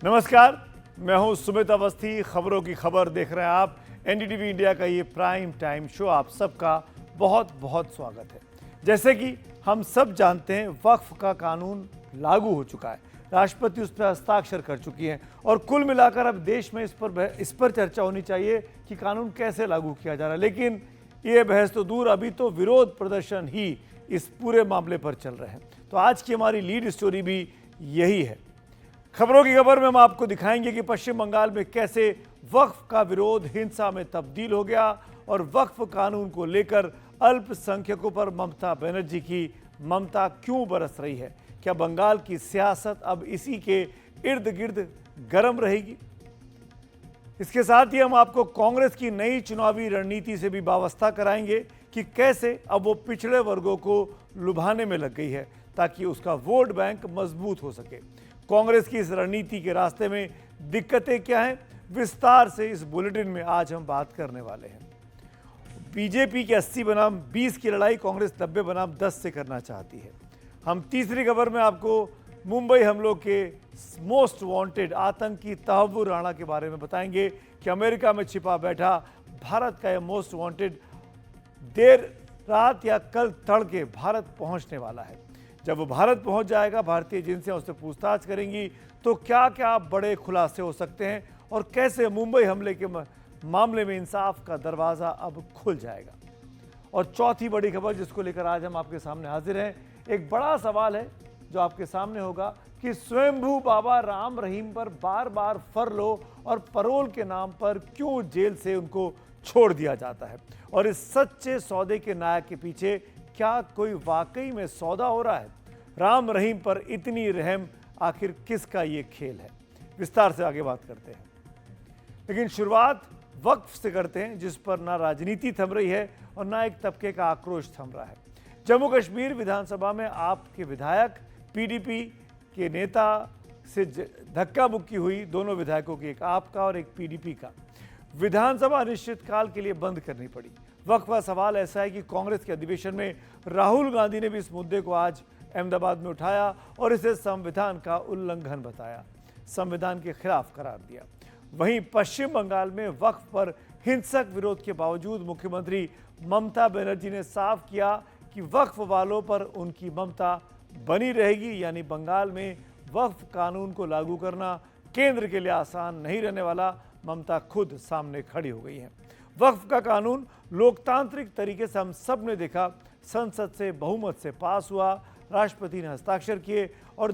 नमस्कार, मैं हूं सुमित अवस्थी। खबरों की खबर देख रहे हैं आप। एनडीटीवी इंडिया का ये प्राइम टाइम शो आप सबका बहुत बहुत स्वागत है। जैसे कि हम सब जानते हैं, वक्फ का कानून लागू हो चुका है, राष्ट्रपति उस पर हस्ताक्षर कर चुकी हैं और कुल मिलाकर अब देश में इस पर चर्चा होनी चाहिए कि कानून कैसे लागू किया जा रहा है। लेकिन ये बहस तो दूर, अभी तो विरोध प्रदर्शन ही इस पूरे मामले पर चल रहे हैं। तो आज की हमारी लीड स्टोरी भी यही है। खबरों की खबर में हम आपको दिखाएंगे कि पश्चिम बंगाल में कैसे वक्फ का विरोध हिंसा में तब्दील हो गया और वक्फ कानून को लेकर अल्पसंख्यकों पर ममता बनर्जी की ममता क्यों बरस रही है। क्या बंगाल की सियासत अब इसी के इर्द गिर्द गर्म रहेगी? इसके साथ ही हम आपको कांग्रेस की नई चुनावी रणनीति से भी वाबस्ता कराएंगे कि कैसे अब वो पिछड़े वर्गों को लुभाने में लग गई है ताकि उसका वोट बैंक मजबूत हो सके। कांग्रेस की इस रणनीति के रास्ते में दिक्कतें क्या हैं, विस्तार से इस बुलेटिन में आज हम बात करने वाले हैं। बीजेपी के 80 बनाम 20 की लड़ाई कांग्रेस 90 बनाम 10 से करना चाहती है। हम तीसरी खबर में आपको मुंबई हमलों के मोस्ट वांटेड आतंकी तहव्वुर राणा के बारे में बताएंगे कि अमेरिका में छिपा बैठा भारत का यह मोस्ट वांटेड देर रात या कल तड़के भारत पहुंचने वाला है। जब वो भारत पहुंच जाएगा, भारतीय एजेंसियां उससे पूछताछ करेंगी तो क्या क्या बड़े खुलासे हो सकते हैं और कैसे मुंबई हमले के मामले में इंसाफ का दरवाज़ा अब खुल जाएगा। और चौथी बड़ी खबर जिसको लेकर आज हम आपके सामने हाजिर हैं, एक बड़ा सवाल है जो आपके सामने होगा कि स्वयंभू बाबा राम रहीम पर बार बार फरलो और परोल के नाम पर क्यों जेल से उनको छोड़ दिया जाता है और इस सच्चे सौदे के नायक के पीछे क्या कोई वाकई में सौदा हो रहा है? राम रहीम पर इतनी रहम आखिर किसका ये खेल है? विस्तार से आगे बात करते हैं, लेकिन शुरुआत वक्फ से करते हैं जिस पर ना राजनीति थम रही है और ना एक तबके का आक्रोश थम रहा है। जम्मू कश्मीर विधानसभा में आपके विधायक पीडीपी के नेता से धक्का मुक्की हुई, दोनों विधायकों की, एक आपका और एक पीडीपी का। विधानसभा अनिश्चितकाल के लिए बंद करनी पड़ी। वक्फ का सवाल ऐसा है कि कांग्रेस के अधिवेशन में राहुल गांधी ने भी इस मुद्दे को आज अहमदाबाद में उठाया और इसे संविधान का उल्लंघन बताया, संविधान के खिलाफ करार दिया। वहीं पश्चिम बंगाल में वक्फ पर हिंसक विरोध के बावजूद मुख्यमंत्री ममता बनर्जी ने साफ किया कि वक्फ वालों पर उनकी ममता बनी रहेगी। यानी बंगाल में वक्फ कानून को लागू करना केंद्र के लिए आसान नहीं रहने वाला। ममता खुद सामने खड़ी हो गई हैं। वक्फ का कानून लोकतांत्रिक तरीके से हम सब ने देखा, संसद से बहुमत से पास हुआ, राष्ट्रपति ने हस्ताक्षर किए और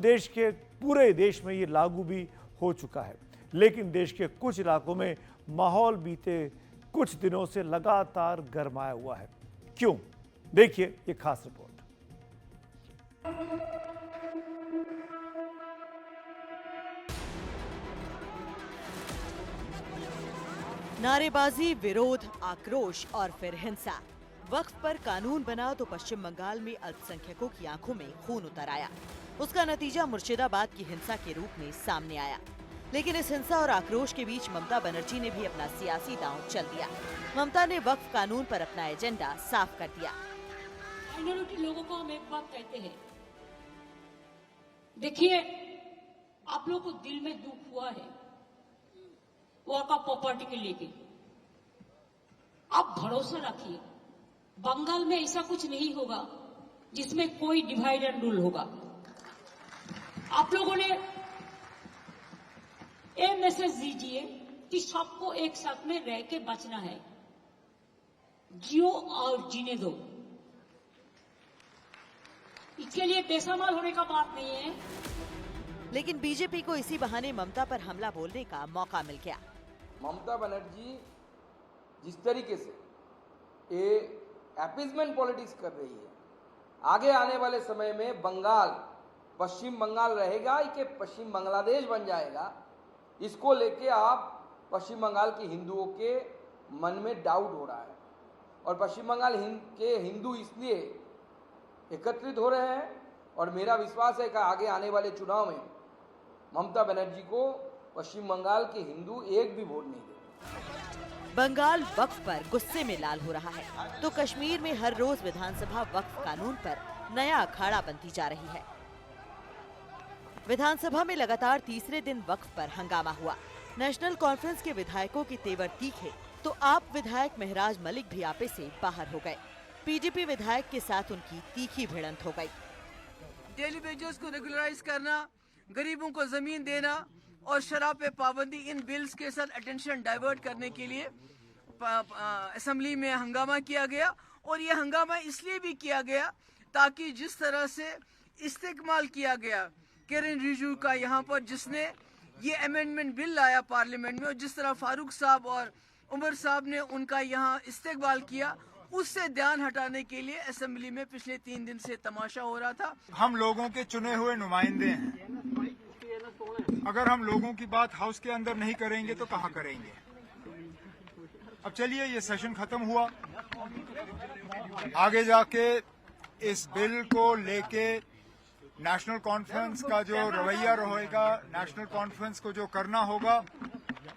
पूरे देश में ये लागू भी हो चुका है। लेकिन देश के कुछ इलाकों में माहौल बीते कुछ दिनों से लगातार गरमाया हुआ है। क्यों? देखिए ये खास रिपोर्ट। नारेबाजी, विरोध, आक्रोश और फिर हिंसा। वक्फ पर कानून बना तो पश्चिम बंगाल में अल्पसंख्यकों की आंखों में खून उतर आया। उसका नतीजा मुर्शिदाबाद की हिंसा के रूप में सामने आया। लेकिन इस हिंसा और आक्रोश के बीच ममता बनर्जी ने भी अपना सियासी दांव चल दिया। ममता ने वक्फ कानून पर अपना एजेंडा साफ कर दिया। माइनॉरिटी लोगों को हम एक बात कहते हैं, देखिए आप लोगों को दिल में दुख हुआ है वक्फ प्रॉपर्टी के लेके, आप भरोसा रखिए बंगाल में ऐसा कुछ नहीं होगा जिसमें कोई डिवाइड एंड रूल होगा। आप लोगों ने ये मैसेज दीजिए कि सबको एक साथ में रह के बचना है, जियो और जीने दो। इसके लिए बेसमाल होने का बात नहीं है। लेकिन बीजेपी को इसी बहाने ममता पर हमला बोलने का मौका मिल गया। ममता बनर्जी जिस तरीके से ये अपीजमेंट पॉलिटिक्स कर रही है, आगे आने वाले समय में बंगाल पश्चिम बंगाल रहेगा कि पश्चिम बांग्लादेश बन जाएगा, इसको लेके आप पश्चिम बंगाल के हिंदुओं के मन में डाउट हो रहा है। और पश्चिम बंगाल के हिंदू इसलिए एकत्रित हो रहे हैं और मेरा विश्वास है कि आगे आने वाले चुनाव में ममता बनर्जी को पश्चिम बंगाल के हिंदू एक भी वोट नहीं देंगे। बंगाल वक्फ पर गुस्से में लाल हो रहा है तो कश्मीर में हर रोज विधानसभा वक्फ कानून पर नया अखाड़ा बनती जा रही है। विधानसभा में लगातार तीसरे दिन वक्फ पर हंगामा हुआ। नेशनल कॉन्फ्रेंस के विधायकों के तेवर तीखे तो आप विधायक महराज मलिक भी आपे से बाहर हो गए। पीडीपी विधायक के साथ उनकी तीखी भिड़ंत हो गई। डेली वेजेस को रेगुलराइज करना, गरीबों को जमीन देना और शराब पे पाबंदी, इन बिल्स के साथ अटेंशन डाइवर्ट करने के लिए असेंबली में हंगामा किया गया। और ये हंगामा इसलिए भी किया गया ताकि जिस तरह से इस्तेमाल किया गया किरण रिजिजू का यहाँ पर, जिसने ये अमेंडमेंट बिल लाया पार्लियामेंट में, और जिस तरह फारूक साहब और उमर साहब ने उनका यहाँ इस्तेमाल किया, उससे ध्यान हटाने के लिए असेंबली में पिछले 3 दिन से तमाशा हो रहा था। हम लोगों के चुने हुए नुमाइंदे हैं। अगर हम लोगों की बात हाउस के अंदर नहीं करेंगे तो कहाँ करेंगे। अब चलिए, ये सेशन खत्म हुआ। आगे जाके इस बिल को लेके नेशनल कॉन्फ्रेंस का जो रवैया रहेगा, नेशनल कॉन्फ्रेंस को जो करना होगा,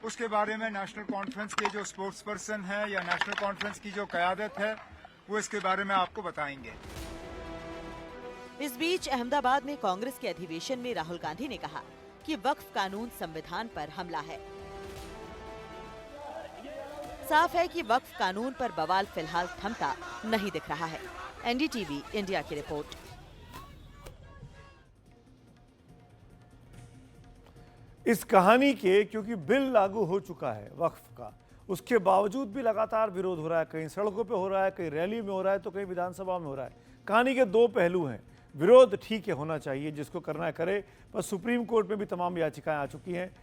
उसके बारे में नेशनल कॉन्फ्रेंस के जो स्पोर्ट्स पर्सन है या नेशनल कॉन्फ्रेंस की जो क़यादत है वो इसके बारे में आपको बताएंगे। इस बीच अहमदाबाद में कांग्रेस के अधिवेशन में राहुल गांधी ने कहा कि वक्फ कानून संविधान पर हमला है। साफ है कि वक्फ कानून पर बवाल फिलहाल थमता नहीं दिख रहा है। एनडीटीवी इंडिया की रिपोर्ट। इस कहानी के क्योंकि बिल लागू हो चुका है वक्फ का, उसके बावजूद भी लगातार विरोध हो रहा है। कहीं सड़कों पे हो रहा है, कहीं रैली में हो रहा है, तो कहीं विधानसभा में हो रहा है। कहानी के 2 पहलू हैं। विरोध ठीक है, होना चाहिए, जिसको करना है करे, पर सुप्रीम कोर्ट में भी तमाम याचिकाएं आ चुकी हैं।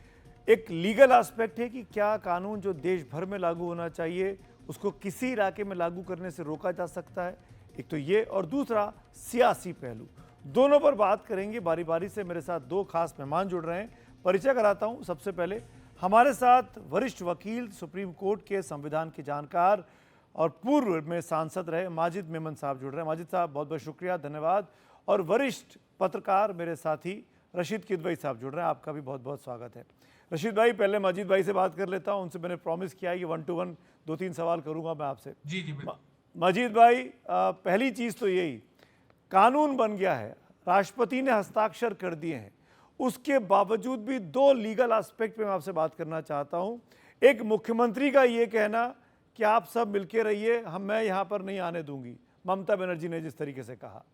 एक लीगल एस्पेक्ट है कि क्या कानून जो देश भर में लागू होना चाहिए उसको किसी इलाके में लागू करने से रोका जा सकता है, एक तो ये, और दूसरा सियासी पहलू। दोनों पर बात करेंगे बारी बारी से। मेरे साथ 2 खास मेहमान जुड़ रहे हैं, परिचय कराता हूं। सबसे पहले हमारे साथ वरिष्ठ वकील, सुप्रीम कोर्ट के संविधान के जानकार और पूर्व में सांसद रहे माजिद मेमन साहब जुड़ रहे हैं। माजिद साहब, बहुत बहुत शुक्रिया, धन्यवाद। और वरिष्ठ पत्रकार मेरे साथी रशीद किदवई साहब जुड़ रहे हैं, आपका भी बहुत बहुत स्वागत है। रशीद भाई, पहले माजिद भाई से बात कर लेता हूं। उनसे मैंने प्रॉमिस किया है कि 1 to 1 2-3 सवाल करूंगा मैं आपसे। जी जी। माजिद भाई, पहली चीज़ तो यही, कानून बन गया है, राष्ट्रपति ने हस्ताक्षर कर दिए हैं, उसके बावजूद भी 2 लीगल एस्पेक्ट पे मैं आपसे बात करना चाहता हूं। एक, मुख्यमंत्री का ये कहना कि आप सब मिलके रहिए, मैं यहाँ पर नहीं आने दूंगी, ममता बनर्जी ने जिस तरीके से कहा,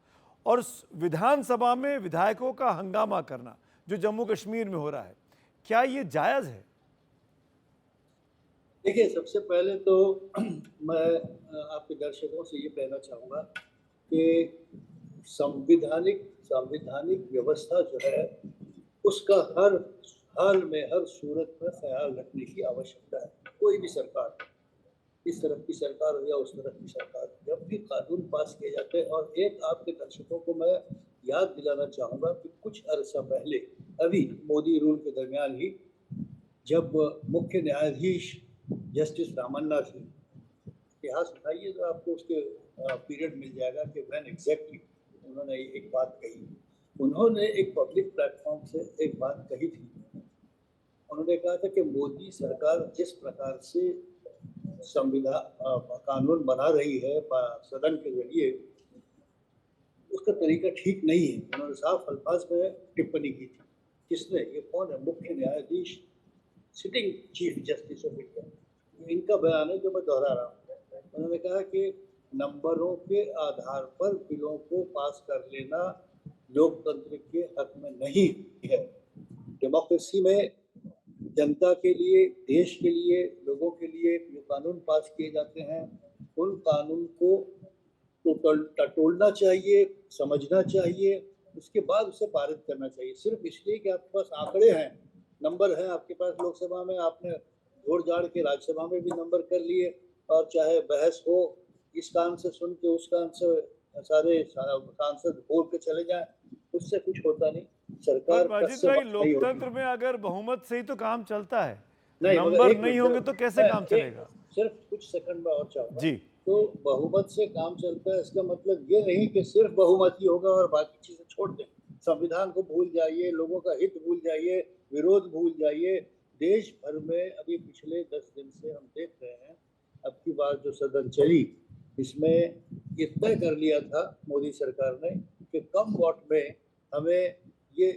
और विधानसभा में विधायकों का हंगामा करना जो जम्मू कश्मीर में हो रहा है, क्या ये जायज़ है? देखिए, सबसे पहले तो मैं आपके दर्शकों से ये कहना चाहूँगा कि संवैधानिक व्यवस्था जो है उसका हर हाल में, हर सूरत में ख्याल रखने की आवश्यकता है। कोई भी सरकार, इस तरफ की सरकार हो या उस तरफ की सरकार, जब भी कानून पास किए जाते हैं। और एक आपके दर्शकों को मैं याद दिलाना चाहूँगा कि कुछ अर्सा पहले, अभी मोदी रूल के दरमियान ही, जब मुख्य न्यायाधीश जस्टिस रामन्ना थे, इतिहास उठाइए तो आपको उसके पीरियड मिल जाएगा कि व्हेन एग्जैक्टली उन्होंने एक बात कही। उन्होंने एक पब्लिक प्लेटफॉर्म से एक बात कही थी। उन्होंने कहा था कि मोदी सरकार जिस प्रकार से संविधान कानून बना रही है सदन के जरिए, उसका तरीका ठीक नहीं है। उन्होंने साफ अल्फाज में टिप्पणी की थी। किसने? ये कौन है? मुख्य न्यायाधीश, sitting chief justice of India. इनका बयान है जो मैं दोहरा रहा हूँ। उन्होंने कहा कि नंबरों के आधार पर बिलों को पास कर लेना लोकतंत्र के हक में नहीं है। डेमोक्रेसी में जनता के लिए, देश के लिए, लोगों के लिए जो कानून पास किए जाते हैं, उन कानून को टटोलना चाहिए, समझना चाहिए, उसके बाद उसे पारित करना चाहिए। सिर्फ इसलिए कि आपके पास आंकड़े हैं, नंबर है आपके पास, लोकसभा में आपने जोड़ जाड़ के राज्यसभा में भी नंबर कर लिए, और चाहे बहस हो, इस कान से सुन के उस कान से सारे सांसद बोल के चले जाएं, उससे कुछ होता नहीं। सरकार लोकतंत्र में अगर बहुमत से ही तो काम चलता है, नंबर नहीं होंगे तो कैसे काम चलेगा? सिर्फ कुछ सेकंड में और चाहूंगा जी। तो बहुमत से काम चलता है, इसका मतलब ये नहीं कि सिर्फ बहुमत ही होगा और बाकी चीजें छोड़ दें। संविधान को भूल जाइए, लोगों का हित भूल जाइए, विरोध भूल जाइए। देश भर में अभी पिछले 10 दिन से हम देख रहे हैं, अब की बार जो सदन चली, इसमें ये तय कर लिया था मोदी सरकार ने कि कम वोट में हमें ये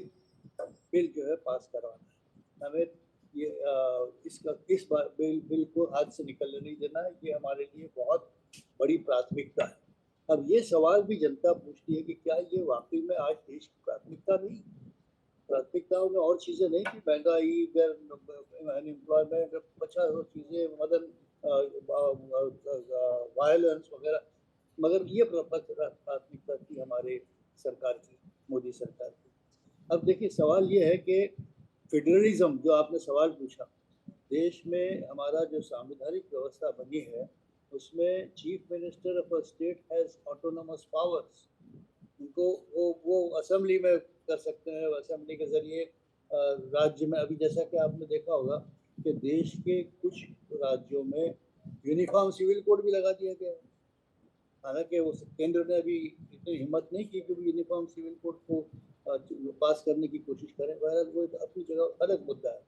बिल जो है पास करवाना है। हमें ये इस बार बिल को हाथ से निकलने नहीं देना है। ये हमारे लिए बहुत बड़ी प्राथमिकता है। अब ये सवाल भी जनता पूछती है कि क्या ये वाकई में आज देश की प्राथमिकता नहीं? प्राथमिकताओं में और चीजें नहीं थी, महंगाई, अनएम्प्लॉयमेंट, 50 चीजें, वायलेंस वगैरह, मगर ये प्राथमिकता थी हमारे सरकार की, मोदी सरकार की। अब देखिए सवाल ये है कि फेडरलिज्म जो आपने सवाल पूछा, देश में हमारा जो संवैधानिक व्यवस्था बनी है उसमें chief minister of a state has autonomous powers. उनको वो असेंबली में कर सकते हैं, असेंबली के जरिए राज्य में, अभी जैसा कि आपने देखा होगा कि देश के कुछ राज्यों में यूनिफॉर्म सिविल कोड भी लगा दिया गया है। हालांकि वो केंद्र ने अभी इतनी हिम्मत नहीं की कि यूनिफॉर्म सिविल कोड को पास करने की कोशिश करें, बहरहाल वो अपनी जगह अलग मुद्दा है।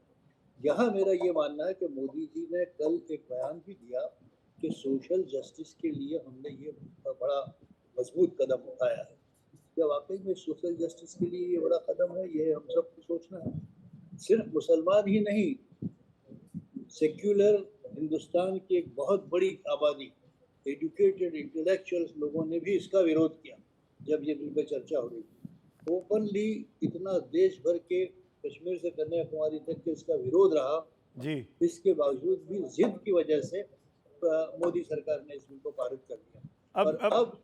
यहाँ मेरा ये मानना है कि मोदी जी ने कल एक बयान भी दिया कि सोशल जस्टिस के लिए हमने ये बड़ा मजबूत कदम उठाया है। क्या वाकई में सोशल जस्टिस के लिए ये बड़ा कदम है? ये हम सबको सोचना है। सिर्फ मुसलमान ही नहीं, सेक्युलर हिंदुस्तान की एक बहुत बड़ी आबादी, एजुकेटेड इंटेलेक्चुअल्स लोगों ने भी इसका विरोध किया जब ये बिल पर चर्चा हो रही थी। ओपनली इतना देश भर के कश्मीर से कन्याकुमारी तक के इसका विरोध रहा जी। इसके बावजूद भी जिद की वजह से मोदी सरकार ने इस बिल को पारित कर दिया। अब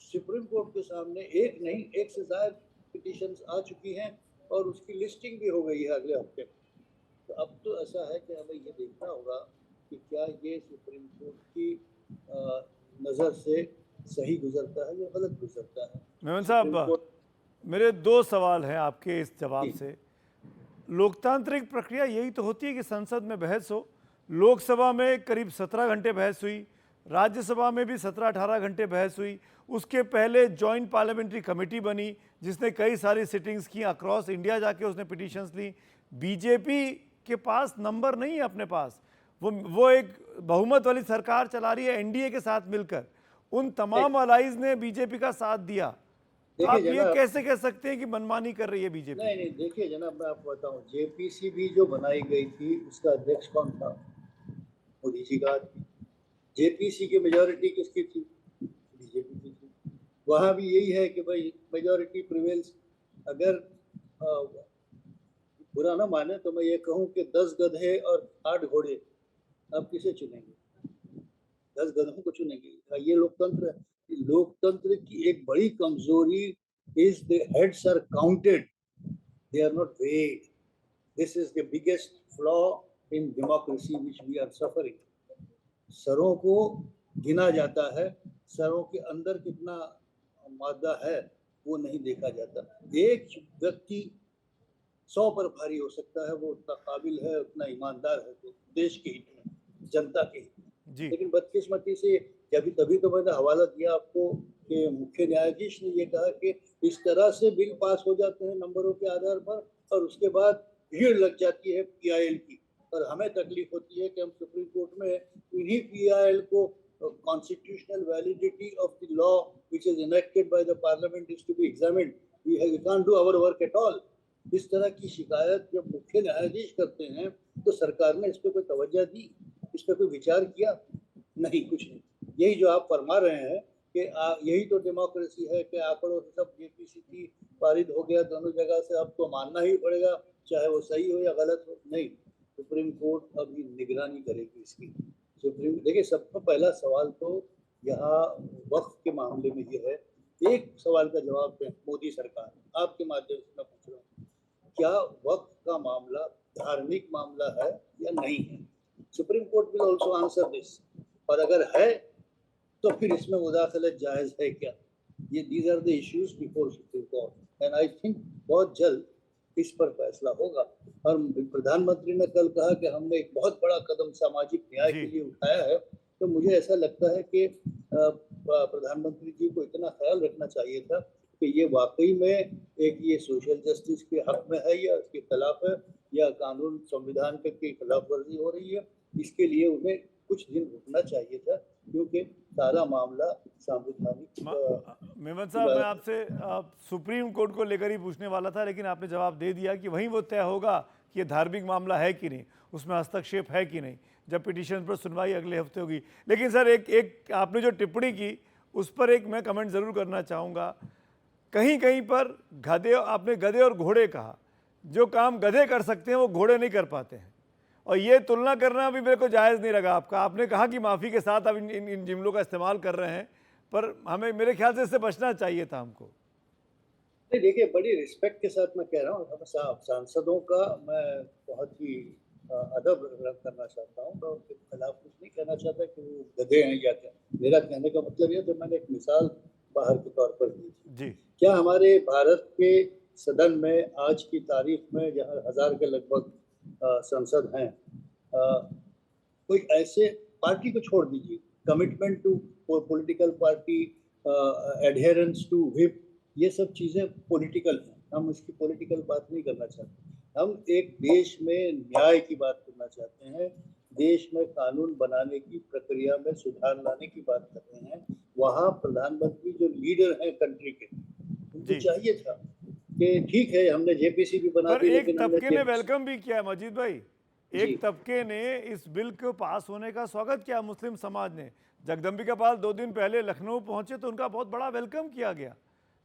सुप्रीम कोर्ट के सामने एक नहीं, एक से ज्यादा पिटीशंस आ चुकी हैं और उसकी लिस्टिंग भी हो गई है अगले हफ्ते। तो अब तो ऐसा है कि हमें ये देखना होगा कि क्या ये सुप्रीम कोर्ट की नज़र से सही गुजरता है या गलत गुजरता है। मेमन साहब, मेरे 2 सवाल हैं आपके इस जवाब से। लोकतांत्रिक प्रक्रिया यही तो होती है कि संसद में बहस हो। लोकसभा में करीब 17 घंटे बहस हुई, राज्यसभा में भी 17-18 घंटे बहस हुई। उसके पहले जॉइंट पार्लियामेंट्री कमेटी बनी जिसने कई सारी सिटिंग्स की, अक्रॉस इंडिया जाके उसने पिटीशंस ली। बीजेपी के पास नंबर नहीं है अपने पास, वो एक बहुमत वाली सरकार चला रही है एनडीए के साथ मिलकर। उन तमाम अलाइज ने बीजेपी का साथ दिया। आप ये कैसे कह सकते हैं कि मनमानी कर रही है बीजेपी? नहीं, देखिए जनाब, मैं आपको बताऊं, जेपीसी भी जो बनाई गई थी उसका अध्यक्ष कौन था? मोदी जी का आदमी। जेपीसी की मेजॉरिटी किसकी थी? बीजेपी की थी। वहां भी यही है कि भाई मेजॉरिटी प्रिवेल्स। अगर बुरा ना माने तो मैं ये कहूं कि 10 गधे और 8 घोड़े, आप किसे चुनेंगे? 10 गधों को चुनेंगे? ये लोकतंत्र है। लोकतंत्र की एक बड़ी कमजोरी is the heads are counted, they are not weighed. This is the biggest flaw in democracy which we are suffering. सरों को गिना जाता है, सरों के अंदर कितना मादा है वो नहीं देखा जाता। एक व्यक्ति 100 पर भारी हो सकता है, वो उतना काबिल है, उतना ईमानदार है, तो देश के हित में, जनता के हित में। लेकिन बदकिस्मती से तभी तो मैंने हवाला दिया आपको कि मुख्य न्यायाधीश ने ये कहा कि इस तरह से बिल पास हो जाते हैं नंबरों के आधार पर, और उसके बाद भीड़ लग जाती है पीआईएल की, और हमें तकलीफ होती है कि हम सुप्रीम कोर्ट में इन्हीं पीआईएल को constitutional validity of the law which is enacted by the parliament is to be examined, we can't do our work at all. इस तरह की शिकायत जब मुख्य न्यायाधीश करते हैं तो सरकार ने इस पर कोई तवज्जो दी, इस पर कोई विचार किया? नहीं, कुछ नहीं। यही जो आप फरमा रहे हैं कि यही तो डेमोक्रेसी है कि आंकड़ों से सब जेपीसी की पारित हो गया दोनों जगह से, अब तो मानना ही पड़ेगा चाहे वो सही हो या गलत हो। नहीं, सुप्रीम कोर्ट अभी निगरानी करेगी इसकी। देखिए, सबसे पहला सवाल तो यहाँ वक्फ के मामले में ये है। एक सवाल का जवाब दें मोदी सरकार, आपके माध्यम से मैं पूछ रहा हूँ, क्या वक्फ का मामला धार्मिक मामला है या नहीं है? Supreme court will also answer this. और अगर है तो फिर इसमें मुदाखलत जायज है क्या? ये these are the issues before supreme court, and I think बहुत जल्द इस पर फैसला होगा। और प्रधानमंत्री ने कल कहा कि हमने एक बहुत बड़ा कदम सामाजिक न्याय के लिए उठाया है, तो मुझे ऐसा लगता है कि प्रधानमंत्री जी को इतना ख्याल रखना चाहिए था कि ये वाकई में एक ये सोशल जस्टिस के हक में है या उसके खिलाफ है, या कानून संविधान के खिलाफ वर्जी हो रही है। इसके लिए उन्हें कुछ दिन रुकना चाहिए था, क्योंकि सारा मामला संवैधानिक। मेमन साहब, मैं आपसे सुप्रीम कोर्ट को लेकर ही पूछने वाला था, लेकिन आपने जवाब दे दिया कि वहीं वो तय होगा कि ये धार्मिक मामला है कि नहीं, उसमें हस्तक्षेप है कि नहीं, जब पिटीशन पर सुनवाई अगले हफ्ते होगी। लेकिन सर, एक आपने जो टिप्पणी की उस पर एक मैं कमेंट ज़रूर करना चाहूँगा। कहीं कहीं पर आपने गधे और घोड़े कहा, जो काम गधे कर सकते हैं वो घोड़े नहीं कर पाते हैं, और ये तुलना करना भी मेरे को जायज़ नहीं लगा आपका। आपने कहा कि माफ़ी के साथ आप इन जुमलों का इस्तेमाल कर रहे हैं, पर हमें, मेरे ख्याल से इससे बचना चाहिए था हमको। नहीं, देखिए, बड़ी रिस्पेक्ट के साथ मैं कह रहा हूँ, हम सांसदों का मैं बहुत ही अदब करना चाहता हूँ। मैं उनके खिलाफ कुछ नहीं कहना चाहता कि वो गधे हैं या क्या। मेरा कहने का मतलब ये, तो मैंने एक मिसाल बाहर के तौर पर दी थी जी। क्या हमारे भारत के सदन में आज की तारीख में, जहाँ 1000 के लगभग संसद हैं, कोई ऐसे पार्टी को छोड़ दीजिए, commitment to political party, adherence to whip, ये सब चीज़ें पॉलिटिकल हैं। हम उसकी पॉलिटिकल बात नहीं करना चाहते। हम एक देश में न्याय की बात करना चाहते हैं, देश में कानून बनाने की प्रक्रिया में सुधार लाने की बात कर रहे हैं। वहाँ प्रधानमंत्री जो लीडर हैं कंट्री के, उनको चाहिए था कि ठीक है, हमने जेपीसी भी बना दी, लेकिन एक तबके ने वेलकम भी किया है मजीद भाई, एक तबके ने इस बिल को पास होने का स्वागत किया। मुस्लिम समाज ने, जगदम्बिका पाल 2 दिन पहले लखनऊ पहुंचे तो उनका बहुत बड़ा वेलकम किया गया।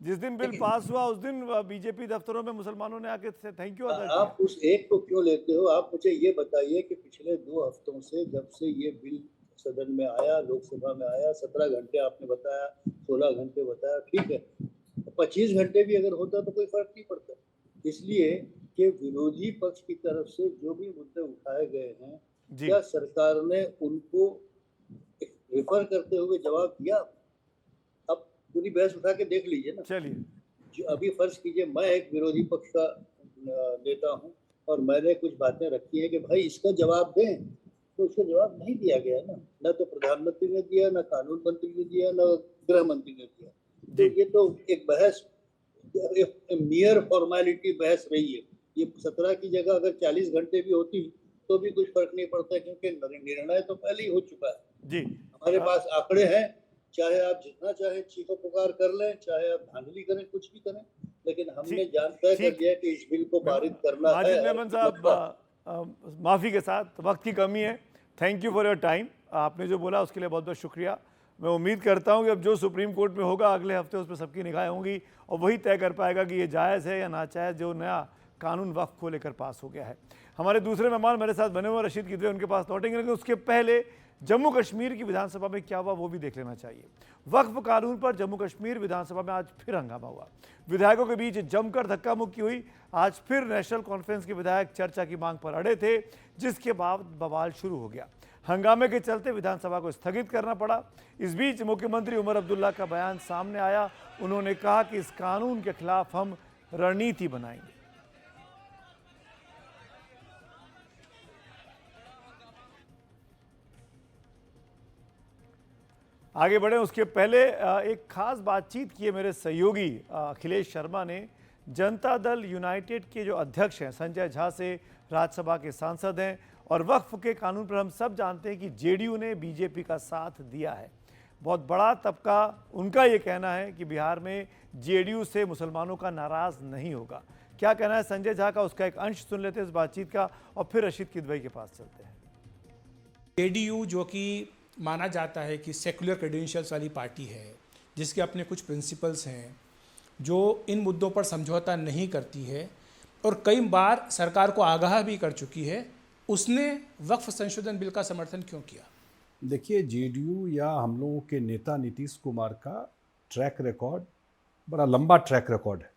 जिस दिन बिल पास हुआ उस दिन बीजेपी दफ्तरों में मुसलमानों ने आके थैंक यू अदा किया। आप उस एक को क्यों लेते हो? आप मुझे ये बताइए कि पिछले 2 हफ्तों से, जब से ये बिल सदन में आया, लोकसभा में आया, 17 घंटे आपने बताया, 16 घंटे बताया, ठीक है, 25 घंटे भी अगर होता तो कोई फर्क नहीं पड़ता। इसलिए कि विरोधी पक्ष की तरफ से जो भी मुद्दे उठाए गए हैं, क्या सरकार ने उनको रेफर करते हुए जवाब दिया? अब पूरी बहस उठा के देख लीजिए ना। चलिए, जो अभी फर्ज कीजिए मैं एक विरोधी पक्ष का नेता हूं और मैंने कुछ बातें रखी हैं कि भाई इसका जवाब दें, तो उसका जवाब नहीं दिया गया ना तो प्रधानमंत्री ने दिया, ना कानून मंत्री ने दिया, ना गृह मंत्री ने दिया। तो ये तो एक बहस, मियर फॉर्मेलिटी बहस रही है। ये 17 की जगह अगर 40 घंटे भी होती तो भी कुछ फर्क नहीं पड़ता, क्योंकि निर्णय तो पहले ही हो चुका है। जी, हमारे पास आंकड़े हैं, चाहे आप जितना चाहे चीखो पुकार कर लें, चाहे आप धांधली करें, कुछ भी करें, लेकिन हमने जान तय कर लिया कि इस बिल को पारित करना है। माजिद मेमन साहब, माफ़ी के साथ वक्त की कमी है, thank you for your time. आपने जो बोला उसके लिए बहुत बहुत शुक्रिया। मैं उम्मीद करता हूं कि अब जो सुप्रीम कोर्ट में होगा अगले हफ्ते, उस पर सबकी निगाहें होंगी और वही तय कर पाएगा कि ये जायज़ है या नाजायज़ जो नया कानून वक्फ को लेकर पास हो गया है। हमारे दूसरे मेहमान मेरे साथ बने हुए रशीद गिदवे, उनके पास लौटेंगे, लेकिन उसके पहले जम्मू कश्मीर की विधानसभा में क्या हुआ वो भी देख लेना चाहिए। वक्फ कानून पर जम्मू कश्मीर विधानसभा में आज फिर हंगामा हुआ, विधायकों के बीच जमकर धक्का मुक्की हुई। आज फिर नेशनल कॉन्फ्रेंस के विधायक चर्चा की मांग पर अड़े थे, जिसके बाद बवाल शुरू हो गया। हंगामे के चलते विधानसभा को स्थगित करना पड़ा। इस बीच मुख्यमंत्री उमर अब्दुल्ला का बयान सामने आया। उन्होंने कहा कि इस कानून के खिलाफ हम रणनीति बनाएंगे। आगे बढ़े उसके पहले एक खास बातचीत की है मेरे सहयोगी अखिलेश शर्मा ने जनता दल यूनाइटेड के जो अध्यक्ष हैं संजय झा से, राज्यसभा के सांसद हैं, और वक्फ के कानून पर हम सब जानते हैं कि जेडीयू ने बीजेपी का साथ दिया है। बहुत बड़ा तबका उनका ये कहना है कि बिहार में जेडीयू से मुसलमानों का नाराज नहीं होगा। क्या कहना है संजय झा का, उसका एक अंश सुन लेते हैं इस बातचीत का और फिर रशीद किदवई के पास चलते हैं। जेडीयू जो कि माना जाता है कि सेकुलर क्रेडेंशियल्स वाली पार्टी है, जिसके अपने कुछ प्रिंसिपल्स हैं, जो इन मुद्दों पर समझौता नहीं करती है और कई बार सरकार को आगाह भी कर चुकी है, उसने वक्फ संशोधन बिल का समर्थन क्यों किया? देखिए, जेडीयू या हम लोगों के नेता नीतीश कुमार का ट्रैक रिकॉर्ड बड़ा लंबा ट्रैक रिकॉर्ड है,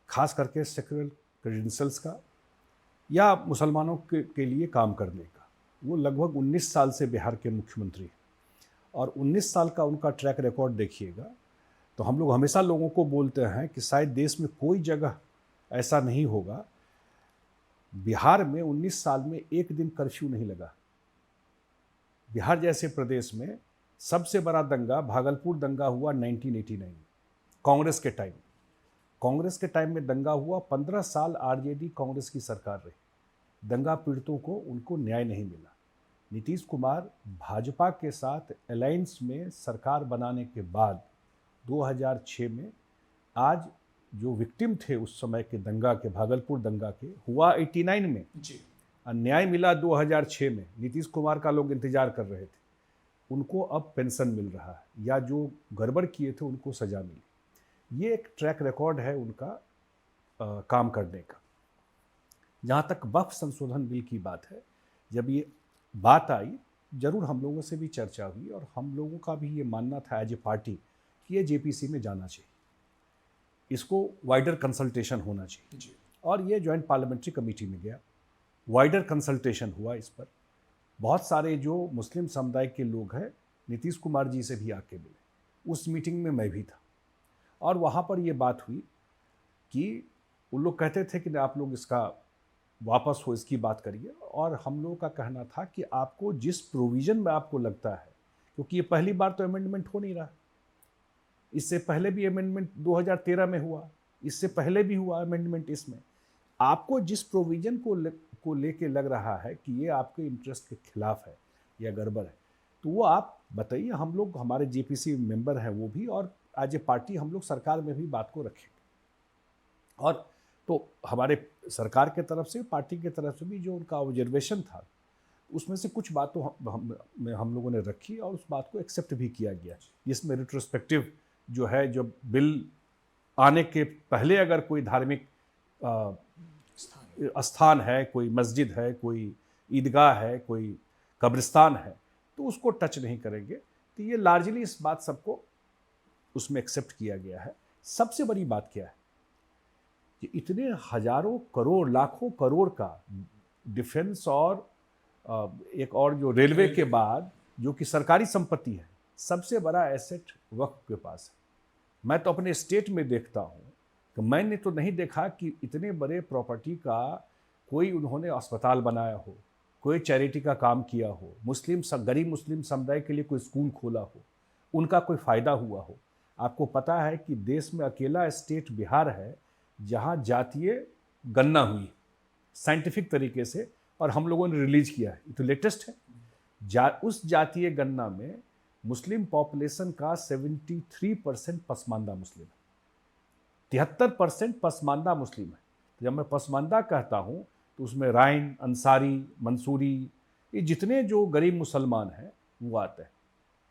खास करके सेकुलर क्रेडेंशियल्स का या मुसलमानों के लिए काम करने का। वो लगभग 19 साल से बिहार के मुख्यमंत्री हैं और 19 साल का उनका ट्रैक रिकॉर्ड देखिएगा तो हम लोग हमेशा लोगों को बोलते हैं कि शायद देश में कोई जगह ऐसा नहीं होगा। बिहार में 19 साल में एक दिन कर्फ्यू नहीं लगा। बिहार जैसे प्रदेश में सबसे बड़ा दंगा भागलपुर दंगा हुआ 1989 कांग्रेस के टाइम। कांग्रेस के टाइम में दंगा हुआ, 15 साल आरजेडी कांग्रेस की सरकार रही, दंगा पीड़ितों को उनको न्याय नहीं मिला। नीतीश कुमार भाजपा के साथ अलायंस में सरकार बनाने के बाद 2006 में आज जो विक्टिम थे उस समय के दंगा के, भागलपुर दंगा के, हुआ 89 में जी न्याय मिला 2006 में, नीतीश कुमार का लोग इंतजार कर रहे थे, उनको अब पेंशन मिल रहा है, या जो गड़बड़ किए थे उनको सजा मिली। ये एक ट्रैक रिकॉर्ड है उनका काम करने का। जहाँ तक वक्फ संशोधन बिल की बात है, जब ये बात आई जरूर हम लोगों से भी चर्चा हुई और हम लोगों का भी ये मानना था एज ए पार्टी कि ये जेपीसी में जाना चाहिए, इसको वाइडर कंसल्टेशन होना चाहिए जी और ये जॉइंट पार्लियामेंट्री कमेटी में गया, वाइडर कंसल्टेशन हुआ इस पर। बहुत सारे जो मुस्लिम समुदाय के लोग हैं नीतीश कुमार जी से भी आके मिले, उस मीटिंग में मैं भी था और वहाँ पर ये बात हुई कि उन लोग कहते थे कि आप लोग इसका वापस हो, इसकी बात करिए, और हम लोगों का कहना था कि आपको जिस प्रोविज़न में आपको लगता है, क्योंकि ये पहली बार तो अमेंडमेंट हो नहीं रहा, इससे पहले भी अमेंडमेंट 2013 में हुआ, इससे पहले भी हुआ अमेंडमेंट, इसमें आपको जिस प्रोविज़न को लेके लग रहा है कि ये आपके इंटरेस्ट के खिलाफ है या गड़बड़ है, तो वो आप बताइए। हम लोग, हमारे जेपीसी मेंबर हैं वो भी, और एज ए पार्टी हम लोग सरकार में भी बात को रखेंगे। और तो हमारे सरकार के तरफ से, पार्टी के तरफ से भी जो उनका ऑब्जर्वेशन था, उसमें से कुछ बातों हम लोगों ने रखी और उस बात को एक्सेप्ट भी किया गया, जिसमें रिट्रोस्पेक्टिव जो है, जो बिल आने के पहले अगर कोई धार्मिक स्थान है, कोई मस्जिद है, कोई ईदगाह है, कोई कब्रिस्तान है, तो उसको टच नहीं करेंगे। तो ये लार्जली इस बात सबको उसमें एक्सेप्ट किया गया है। सबसे बड़ी बात क्या है कि इतने हजारों करोड़, लाखों करोड़ का डिफेंस और एक और जो रेलवे के बाद जो कि सरकारी संपत्ति है, सबसे बड़ा एसेट वक्फ के पास है। मैं तो अपने स्टेट में देखता हूँ कि मैंने तो नहीं देखा कि इतने बड़े प्रॉपर्टी का कोई उन्होंने अस्पताल बनाया हो, कोई चैरिटी का काम किया हो, गरीब मुस्लिम समुदाय के लिए कोई स्कूल खोला हो, उनका कोई फ़ायदा हुआ हो। आपको पता है कि देश में अकेला स्टेट बिहार है जहाँ जातीय गणना हुई साइंटिफिक तरीके से, और हम लोगों ने रिलीज किया है, ये तो लेटेस्ट है। उस जातीय गणना में मुस्लिम पॉपुलेशन का 73% पसमानदा मुस्लिम है, 73% पसमानदा मुस्लिम है। तो जब मैं पसमानदा कहता हूँ तो उसमें राइन, अंसारी, मंसूरी, ये जितने जो गरीब मुसलमान हैं वो आते हैं।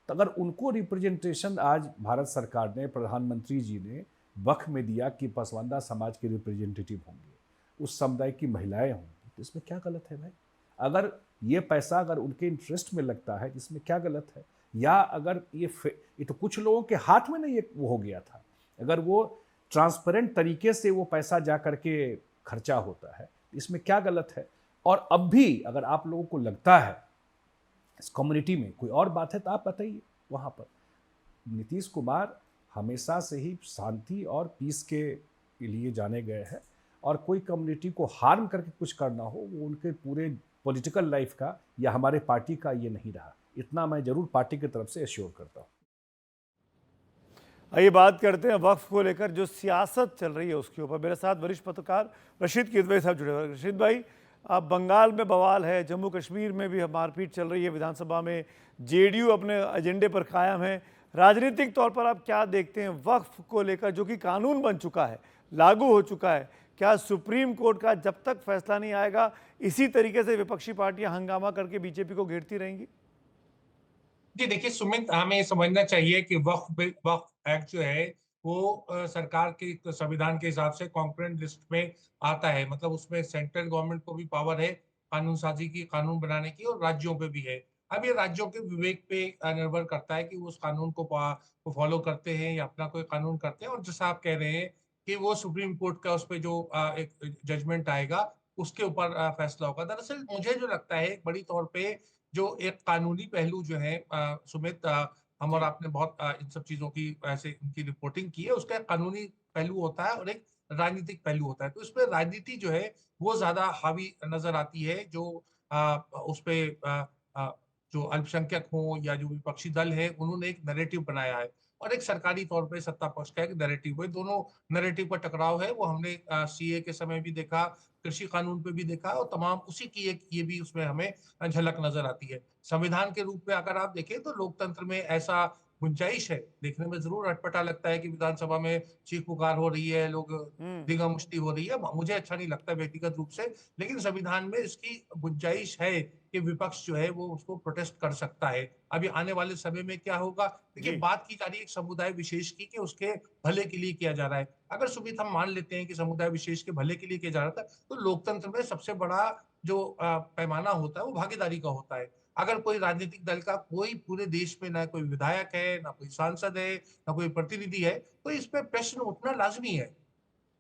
तो अगर उनको रिप्रेजेंटेशन आज भारत सरकार ने, प्रधानमंत्री जी ने वक्फ में दिया कि पसमानदा समाज के रिप्रेजेंटेटिव होंगे, उस समुदाय की महिलाएं होंगी, तो इसमें क्या गलत है भाई? अगर ये पैसा अगर उनके इंटरेस्ट में लगता है, इसमें क्या गलत है? या अगर ये तो कुछ लोगों के हाथ में नहीं वो हो गया था, अगर वो ट्रांसपेरेंट तरीके से वो पैसा जा करके खर्चा होता है, इसमें क्या गलत है? और अब भी अगर आप लोगों को लगता है इस कम्युनिटी में कोई और बात है तो आप बताइए। वहाँ पर नीतीश कुमार हमेशा से ही शांति और पीस के लिए जाने गए हैं, और कोई कम्युनिटी को हार्म करके कुछ करना हो, वो उनके पूरे पॉलिटिकल लाइफ का या हमारे पार्टी का ये नहीं रहा। इतना मैं जरूर पार्टी की तरफ से एश्योर करता हूँ। आइए बात करते हैं वक्फ को लेकर जो सियासत चल रही है उसके ऊपर। मेरे साथ वरिष्ठ पत्रकार रशीद किदवई साहब जुड़े हुए हैं। रशीद भाई, अब बंगाल में बवाल है, जम्मू कश्मीर में भी मारपीट चल रही है, विधानसभा में जेडीयू अपने एजेंडे पर कायम है। राजनीतिक तौर पर आप क्या देखते हैं वक्फ को लेकर, जो कि कानून बन चुका है, लागू हो चुका है? क्या सुप्रीम कोर्ट का जब तक फैसला नहीं आएगा इसी तरीके से विपक्षी पार्टियां हंगामा करके बीजेपी को घेरती रहेंगी? जी देखिए सुमित, हमें समझना चाहिए कि वक्फ एक्ट जो है वो सरकार के संविधान के हिसाब से कॉन्करेंट लिस्ट में आता है। मतलब उसमें सेंट्रल गवर्नमेंट को भी पावर है कानून साजी की, कानून बनाने की, और राज्यों पे भी है। अब ये राज्यों के विवेक पे निर्भर करता है कि वो उस कानून को फॉलो करते हैं या अपना कोई कानून करते हैं। और जैसा आप कह रहे हैं कि वो सुप्रीम कोर्ट का उस पर जो एक जजमेंट आएगा उसके ऊपर फैसला होगा। दरअसल मुझे जो लगता है बड़ी तौर पे जो एक कानूनी पहलू जो है सुमित, हम और आपने बहुत इन सब चीजों की ऐसे इनकी रिपोर्टिंग की है, उसका एक कानूनी पहलू होता है और एक राजनीतिक पहलू होता है। तो इसमें राजनीति जो है वो ज्यादा हावी नजर आती है। जो उस पे जो अल्पसंख्यक हो या जो विपक्षी दल है, उन्होंने एक नैरेटिव बनाया है। और एक सरकारी तौर पे सत्ता पक्ष का एक नैरेटिव है। दोनों नैरेटिव का टकराव है, वो हमने सीए के समय भी देखा, कृषि कानून पे भी देखा, और तमाम उसी की एक ये भी उसमें हमें झलक नजर आती है। संविधान के रूप में अगर आप देखें तो लोकतंत्र में ऐसा गुंजाइश है। देखने में जरूर अटपटा लगता है कि विधानसभा में चीख पुकार हो रही है, लोग दीगा मुश्ती हो रही है, मुझे अच्छा नहीं लगता व्यक्तिगत रूप से, लेकिन संविधान में इसकी गुंजाइश है कि विपक्ष जो है वो उसको प्रोटेस्ट कर सकता है। अभी आने वाले समय में क्या होगा, देखिए जी। बात की जा रही है एक समुदाय विशेष की कि उसके भले के लिए किया जा रहा है। अगर सुमित हम मान लेते हैं कि समुदाय विशेष के भले के लिए किया जा रहा था, तो लोकतंत्र में सबसे बड़ा जो पैमाना होता है वो भागीदारी का होता है। अगर कोई राजनीतिक दल का कोई पूरे देश में ना कोई विधायक है, ना कोई सांसद है, ना कोई प्रतिनिधि है, तो इस पे प्रश्न उठना लाजमी है।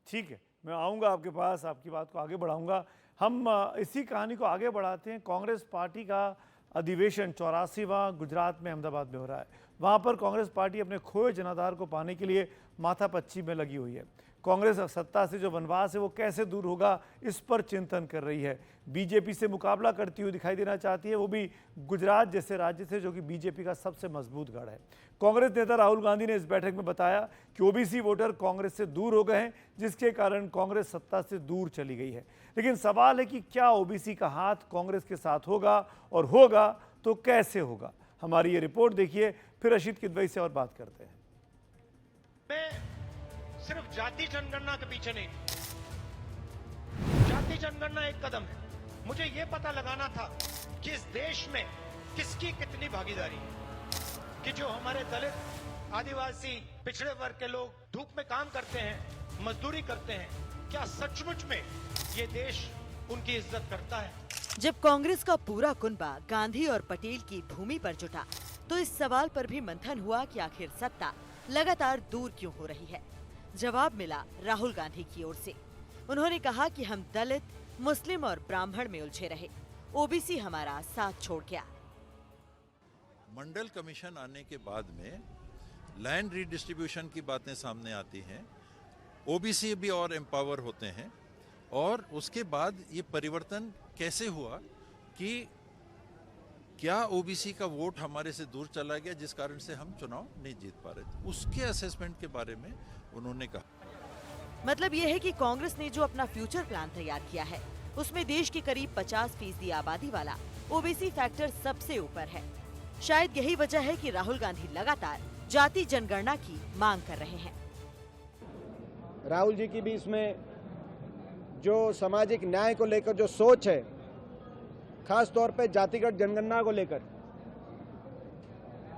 ठीक है, मैं आऊँगा आपके पास, आपकी बात को आगे बढ़ाऊँगा। हम इसी कहानी को आगे बढ़ाते हैं। कांग्रेस पार्टी का अधिवेशन 84वां गुजरात में अहमदाबाद में हो रहा है। वहाँ पर कांग्रेस पार्टी अपने खोए जनाधार को पाने के लिए माथापच्ची में लगी हुई है। कांग्रेस सत्ता से जो वनवास है वो कैसे दूर होगा, इस पर चिंतन कर रही है। बीजेपी से मुकाबला करती हुई दिखाई देना चाहती है, वो भी गुजरात जैसे राज्य से, जो कि बीजेपी का सबसे मजबूत गढ़ है। कांग्रेस नेता राहुल गांधी ने इस बैठक में बताया कि ओबीसी वोटर कांग्रेस से दूर हो गए हैं, जिसके कारण कांग्रेस सत्ता से दूर चली गई है। लेकिन सवाल है कि क्या ओबीसी का हाथ कांग्रेस के साथ होगा, और होगा तो कैसे होगा। हमारी ये रिपोर्ट देखिए, फिर रशीद किदवई से और बात करते हैं। सिर्फ जाति जनगणना के पीछे नहीं, जाति जनगणना एक कदम है। मुझे ये पता लगाना था कि इस देश में किसकी कितनी भागीदारी है, कि जो हमारे दलित, आदिवासी, पिछड़े वर्ग के लोग धूप में काम करते हैं, मजदूरी करते हैं, क्या सचमुच में ये देश उनकी इज्जत करता है। जब कांग्रेस का पूरा कुनबा गांधी और पटेल की भूमि पर जुटा, तो इस सवाल पर भी मंथन हुआ कि आखिर सत्ता लगातार दूर क्यों हो रही है। जवाब मिला राहुल गांधी की ओर से। उन्होंने कहा कि हम दलित, मुस्लिम और ब्राह्मण में उलझे रहे, ओबीसी हमारा साथ छोड़ गया। मंडल कमीशन आने के बाद में लैंड रीडिस्ट्रीब्यूशन की बातें सामने आती हैं, ओबीसी भी और एम्पावर होते हैं, और उसके बाद ये परिवर्तन कैसे हुआ कि क्या ओबीसी का वोट हमारे से दूर चला गया, जिस कारण से हम चुनाव नहीं जीत पा रहे थे। उसके असेसमेंट के बारे में उन्होंने कहा। मतलब यह है कि कांग्रेस ने जो अपना फ्यूचर प्लान तैयार किया है, उसमें देश की करीब 50% आबादी वाला ओबीसी फैक्टर सबसे ऊपर है। शायद यही वजह है कि राहुल गांधी लगातार जाति जनगणना की मांग कर रहे हैं। राहुल जी की भी इसमें जो सामाजिक न्याय को लेकर जो सोच है, खास तौर पे जातिगत जनगणना को लेकर,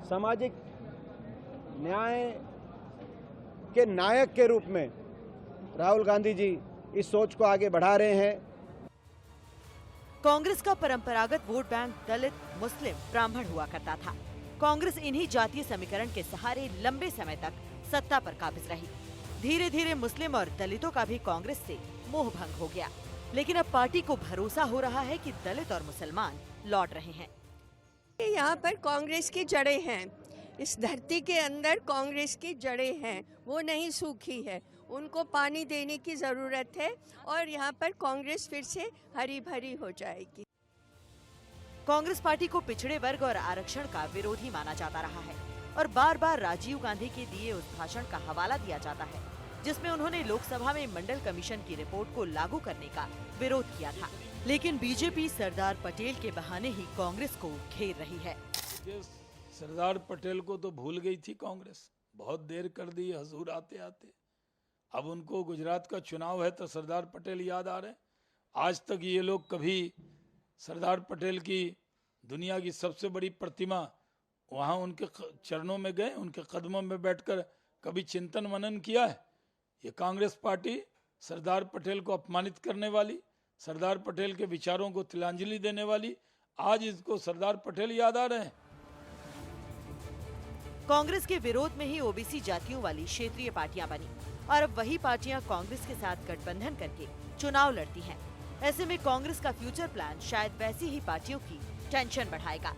सामाजिक न्याय के नायक के रूप में राहुल गांधी जी इस सोच को आगे बढ़ा रहे हैं। कांग्रेस का परंपरागत वोट बैंक दलित, मुस्लिम, ब्राह्मण हुआ करता था। कांग्रेस इन्हीं जातीय समीकरण के सहारे लंबे समय तक सत्ता पर काबिज रही। धीरे धीरे मुस्लिम और दलितों का भी कांग्रेस से मोह भंग हो गया, लेकिन अब पार्टी को भरोसा हो रहा है कि दलित और मुसलमान लौट रहे हैं। यहाँ पर कांग्रेस की जड़ें हैं, इस धरती के अंदर कांग्रेस की जड़ें हैं, वो नहीं सूखी है, उनको पानी देने की जरूरत है, और यहाँ पर कांग्रेस फिर से हरी भरी हो जाएगी। कांग्रेस पार्टी को पिछड़े वर्ग और आरक्षण का विरोधी माना जाता रहा है, और बार बार राजीव गांधी के दिए उस भाषण का हवाला दिया जाता है, जिसमें उन्होंने लोकसभा में मंडल कमीशन की रिपोर्ट को लागू करने का विरोध किया था। लेकिन बीजेपी सरदार पटेल के बहाने ही कांग्रेस को घेर रही है। सरदार पटेल को तो भूल गई थी कांग्रेस, बहुत देर कर दी हजूर आते आते। अब उनको गुजरात का चुनाव है तो सरदार पटेल याद आ रहे हैं। आज तक ये लोग कभी सरदार पटेल की दुनिया की सबसे बड़ी प्रतिमा, वहाँ उनके चरणों में गए, उनके कदमों में बैठकर कभी चिंतन मनन किया है? ये कांग्रेस पार्टी सरदार पटेल को अपमानित करने वाली, सरदार पटेल के विचारों को तिलांजलि देने वाली, आज इसको सरदार पटेल याद आ रहे हैं। कांग्रेस के विरोध में ही ओबीसी जातियों वाली क्षेत्रीय पार्टियां बनी, और अब वही पार्टियां कांग्रेस के साथ गठबंधन करके चुनाव लड़ती हैं। ऐसे में कांग्रेस का फ्यूचर प्लान शायद वैसी ही पार्टियों की टेंशन बढ़ाएगा,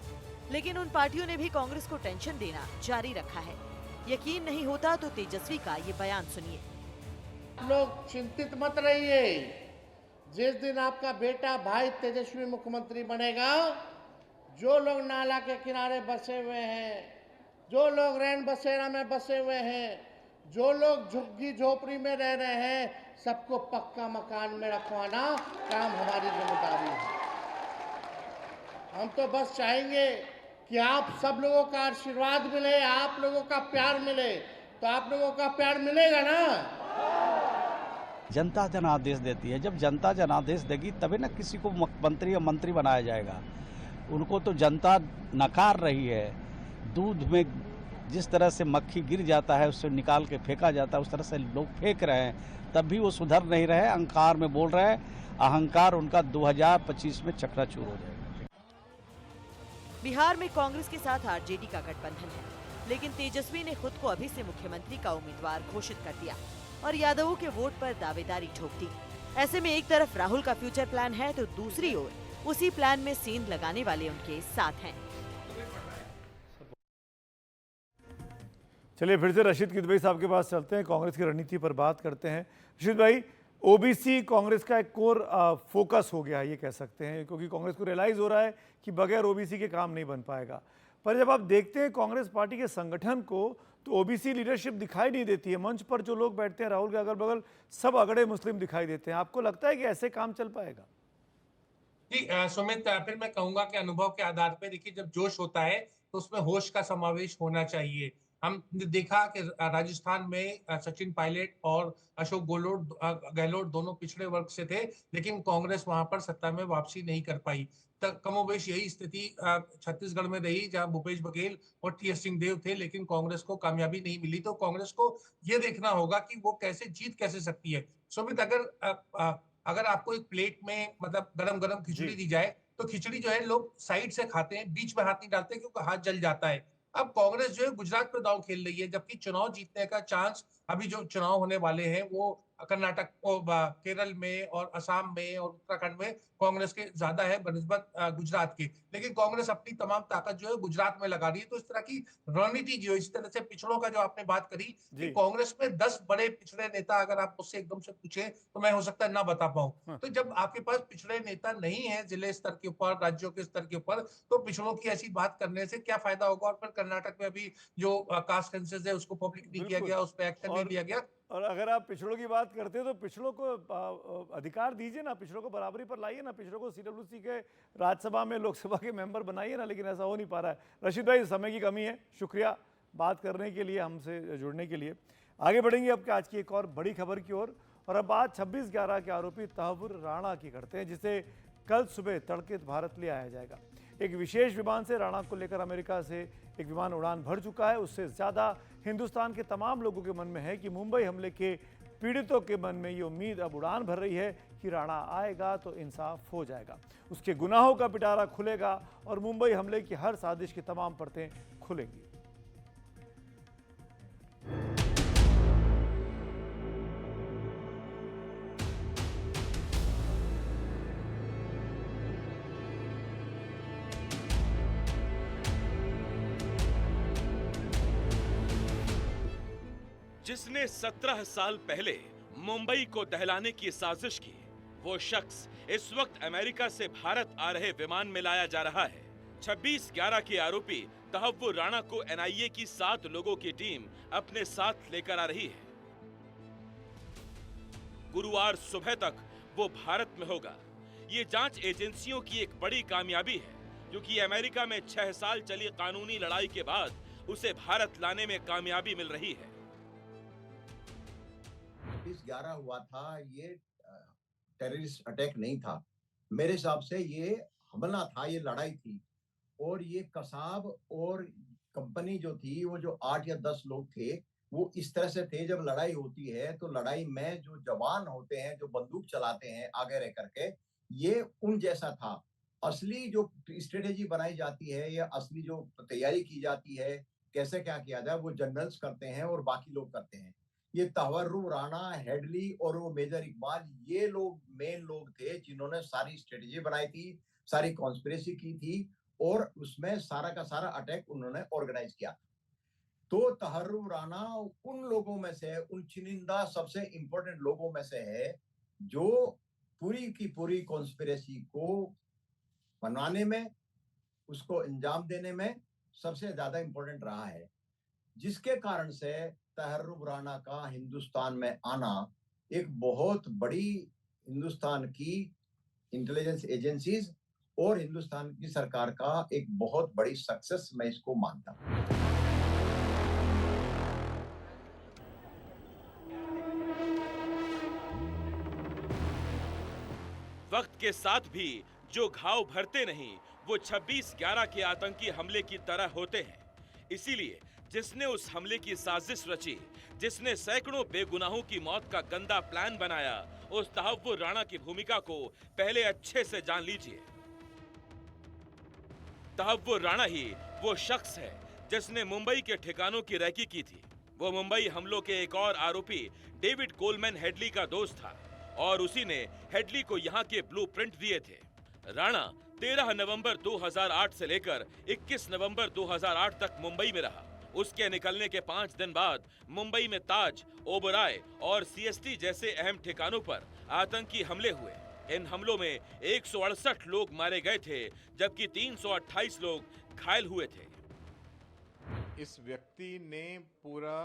लेकिन उन पार्टियों ने भी कांग्रेस को टेंशन देना जारी रखा है। यकीन नहीं होता तो तेजस्वी का ये बयान सुनिए। लोग चिंतित मत रहिए, जिस दिन आपका बेटा भाई तेजस्वी मुख्यमंत्री बनेगा, जो लोग नाला के किनारे बसे हुए हैं, जो लोग रैन बसेरा में बसे हुए हैं, जो लोग झुग्गी झोपड़ी में रह रहे हैं, सबको पक्का मकान में रखवाना काम हमारी जिम्मेदारी है। हम तो बस चाहेंगे कि आप सब लोगों का आशीर्वाद मिले, आप लोगों का प्यार मिले। तो आप लोगों का प्यार मिलेगा ना? जनता जनादेश देती है। जब जनता जनादेश देगी तभी ना किसी को मंत्री या मंत्री बनाया जाएगा। उनको तो जनता नकार रही है। दूध में जिस तरह से मक्खी गिर जाता है उससे निकाल के फेंका जाता है, उस तरह से लोग फेंक रहे हैं, तब भी वो सुधर नहीं रहे, अहंकार में बोल रहे हैं। अहंकार उनका 2025 में चकनाचूर हो जाएगा। बिहार में कांग्रेस के साथ आरजेडी का गठबंधन है, लेकिन तेजस्वी ने खुद को अभी से मुख्यमंत्री का उम्मीदवार घोषित कर दिया और यादवों के वोट पर दावेदारी ठोक दी। ऐसे में एक तरफ राहुल का फ्यूचर प्लान है तो दूसरी ओर उसी प्लान में सेंध लगाने वाले उनके साथ हैं। चलिए फिर से रशीद किदवई साहब के पास चलते हैं, कांग्रेस की रणनीति पर बात करते हैं। रशीद भाई, ओबीसी कांग्रेस का एक कोर फोकस हो गया, ये कह सकते हैं, क्योंकि कांग्रेस को रियलाइज हो रहा है कि बगैर ओबीसी के काम नहीं बन पाएगा। पर जब आप देखते हैं कांग्रेस पार्टी के संगठन को, तो ओबीसी लीडरशिप दिखाई नहीं देती है। मंच पर जो लोग बैठते हैं राहुल के अगल बगल, सब अगड़े मुस्लिम दिखाई देते हैं। आपको लगता है कि ऐसे काम चल पाएगा? जी सुमित, फिर मैं कहूंगा कि अनुभव के आधार पर देखिए, जब जोश होता है तो उसमें होश का समावेश होना चाहिए। हमने देखा कि राजस्थान में सचिन पायलट और अशोक गहलोत दोनों पिछड़े वर्ग से थे, लेकिन कांग्रेस वहां पर सत्ता में वापसी नहीं कर पाई। कमोबेश यही स्थिति छत्तीसगढ़ में रही, जहां भूपेश बघेल और टी.एस. सिंहदेव थे, लेकिन कांग्रेस को कामयाबी नहीं मिली। तो कांग्रेस को ये देखना होगा कि वो जीत कैसे सकती है। सुमित, अगर आपको एक प्लेट में मतलब गरम गरम खिचड़ी दी जाए, तो खिचड़ी जो है लोग साइड से खाते हैं, बीच में हाथ नहीं डालते क्योंकि हाथ जल जाता है। अब कांग्रेस जो है गुजरात पे दांव खेल रही है, जबकि चुनाव जीतने का चांस अभी जो चुनाव होने वाले हैं वो कर्नाटक, केरल में और असम में और उत्तराखंड में कांग्रेस के ज्यादा है बनिस्बत गुजरात के। लेकिन कांग्रेस अपनी तमाम ताकत जो है गुजरात में लगा रही है। तो इस तरह की रणनीति जो इस तरह से पिछड़ों का जो आपने बात करी कि कांग्रेस में 10 बड़े पिछड़े नेता अगर आप मुझसे एकदम से पूछे तो मैं हो सकता है ना बता पाऊं। तो जब आपके पास पिछड़े नेता नहीं है जिले स्तर के ऊपर, राज्यों के स्तर के ऊपर, तो पिछड़ों की ऐसी बात करने से क्या फायदा होगा। और फिर कर्नाटक में अभी जो कास्ट सेंसस है उसको पब्लिक नहीं किया गया, उस पर एक्शन नहीं लिया गया। और अगर आप पिछड़ों की बात करते हैं तो पिछड़ों को अधिकार दीजिए ना, पिछड़ों को बराबरी पर लाइए ना, पिछड़ों को सीडब्ल्यूसी के राज्यसभा में, लोकसभा के मेंबर बनाइए ना, लेकिन ऐसा हो नहीं पा रहा है। रशीद भाई, समय की कमी है, शुक्रिया बात करने के लिए, हमसे जुड़ने के लिए। आगे बढ़ेंगे अब आज की एक और बड़ी खबर की ओर, और अब बात 26/11 के आरोपी तहव्वुर राणा की करते हैं, जिसे कल सुबह तड़के भारत ले आया जाएगा। एक विशेष विमान से राणा को लेकर अमेरिका से एक विमान उड़ान भर चुका है। उससे ज़्यादा हिंदुस्तान के तमाम लोगों के मन में है कि मुंबई हमले के पीड़ितों के मन में ये उम्मीद अब उड़ान भर रही है कि राणा आएगा तो इंसाफ हो जाएगा, उसके गुनाहों का पिटारा खुलेगा और मुंबई हमले की हर साजिश की तमाम परतें खुलेंगी। जिसने 17 साल पहले मुंबई को दहलाने की साजिश की, वो शख्स इस वक्त अमेरिका से भारत आ रहे विमान में लाया जा रहा है। 26/11 के आरोपी तहव्वुर राणा को एनआईए की 7 लोगों की टीम अपने साथ लेकर आ रही है। गुरुवार सुबह तक वो भारत में होगा। ये जांच एजेंसियों की एक बड़ी कामयाबी है, क्योंकि अमेरिका में 6 साल चली कानूनी लड़ाई के बाद उसे भारत लाने में कामयाबी मिल रही है। 26/11 हुआ था, ये टेररिस्ट अटैक नहीं था। मेरे हिसाब से ये हमला था, ये लड़ाई थी। और ये कसाब और कंपनी जो थी, वो जो 8 या 10 लोग थे, वो इस तरह से थे। जब लड़ाई होती है तो लड़ाई में जो जवान होते हैं, जो बंदूक चलाते हैं आगे रह करके, ये उन जैसा था। असली जो स्ट्रेटेजी बनाई जाती है या असली जो तैयारी की जाती है, कैसे क्या किया जाए, वो जनरल्स करते हैं और बाकी लोग करते हैं। ये तहव्वुर राणा, हेडली और वो मेजर इकबाल, ये लोग मेन लोग थे जिन्होंने सारी स्ट्रेटेजी बनाई थी, सारी कॉन्स्पिरेसी की थी और उसमें सारा का सारा अटैक उन्होंने ऑर्गेनाइज किया। तो तहव्वुर राणा उन लोगों में से, उन चुनिंदा सबसे इंपॉर्टेंट लोगों में से है जो पूरी की पूरी कॉन्स्पिरेसी को बनाने में, उसको अंजाम देने में सबसे ज्यादा इंपॉर्टेंट रहा है। जिसके कारण से तहर्रुब राणा का हिंदुस्तान में आना एक बहुत बड़ी हिंदुस्तान की इंटेलिजेंस एजेंसीज और हिंदुस्तान की सरकार का एक बहुत बड़ी सक्सेस मैं इसको मानता हूं। वक्त के साथ भी जो घाव भरते नहीं वो 26/11 के आतंकी हमले की तरह होते हैं। इसीलिए जिसने उस हमले की साजिश रची, जिसने सैकड़ों बेगुनाहों की मौत का गंदा प्लान बनाया, उस तहव्वुर राणा की भूमिका को पहले अच्छे से जान लीजिए। तहव्वुर राणा ही वो शख्स है जिसने मुंबई के ठिकानों की रैकी की थी। वो मुंबई हमलों के एक और आरोपी डेविड कोलमैन हेडली का दोस्त था और उसी ने हेडली को यहाँ के ब्लूप्रिंट दिए थे। राणा 13 नवंबर 2008 से लेकर 21 नवंबर 2008 तक मुंबई में रहा। उसके निकलने के 5 दिन बाद मुंबई में ताज, ओबराय और सीएसटी जैसे अहम ठिकानों पर आतंकी हमले हुए। इन हमलों में 168 लोग मारे गए थे जबकि 328 लोग घायल हुए थे। इस व्यक्ति ने पूरा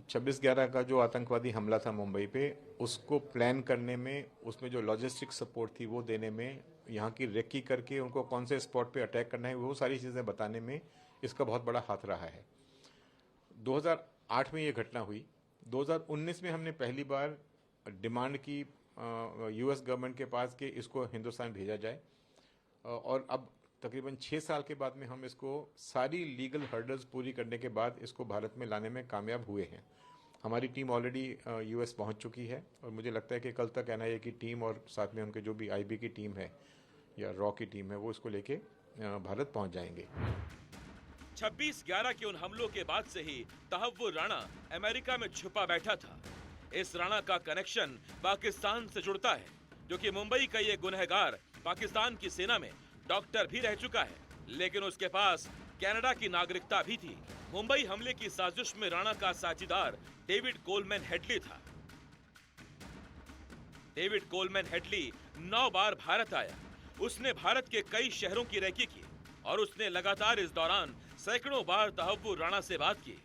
26/11 का जो आतंकवादी हमला था मुंबई पे, उसको प्लान करने में, उसमें जो लॉजिस्टिक सपोर्ट थी वो देने में, यहाँ की रेकी करके उनको कौन से स्पॉट पे अटैक करना है वो सारी चीज़ें बताने में इसका बहुत बड़ा हाथ रहा है। 2008 में ये घटना हुई। 2019 में हमने पहली बार डिमांड की यूएस गवर्नमेंट के पास कि इसको हिंदुस्तान भेजा जाए और अब तकरीबन 6 साल के बाद में हम इसको सारी लीगल हर्डल्स पूरी करने के बाद इसको भारत में लाने में कामयाब हुए हैं। हमारी टीम ऑलरेडी यूएस पहुंच चुकी है और मुझे लगता है कि कल तक एनआईए की टीम और साथ में उनके जो भी आईबी की टीम है या रॉ की टीम है वो इसको लेके भारत पहुंच जाएंगे। 26/11 के उन हमलों के बाद से ही तहव्वुर राणा अमेरिका में छुपा बैठा था। इस राणा का कनेक्शन पाकिस्तान से जुड़ता है, जो कि मुंबई का ये गुनहगार पाकिस्तान की सेना में डॉक्टर भी रह चुका है, लेकिन उसके पास कनाडा की नागरिकता भी थी। मुंबई हमले की साजिश में राणा का साझीदार डेविड कोलमैन हेडली था। डेविड कोलमैन हेडली 9 बार भारत आया। उसने भारत के कई शहरों की रैकी की और उसने लगातार इस दौरान सैकड़ों बार तहव्वुर राणा से बात की।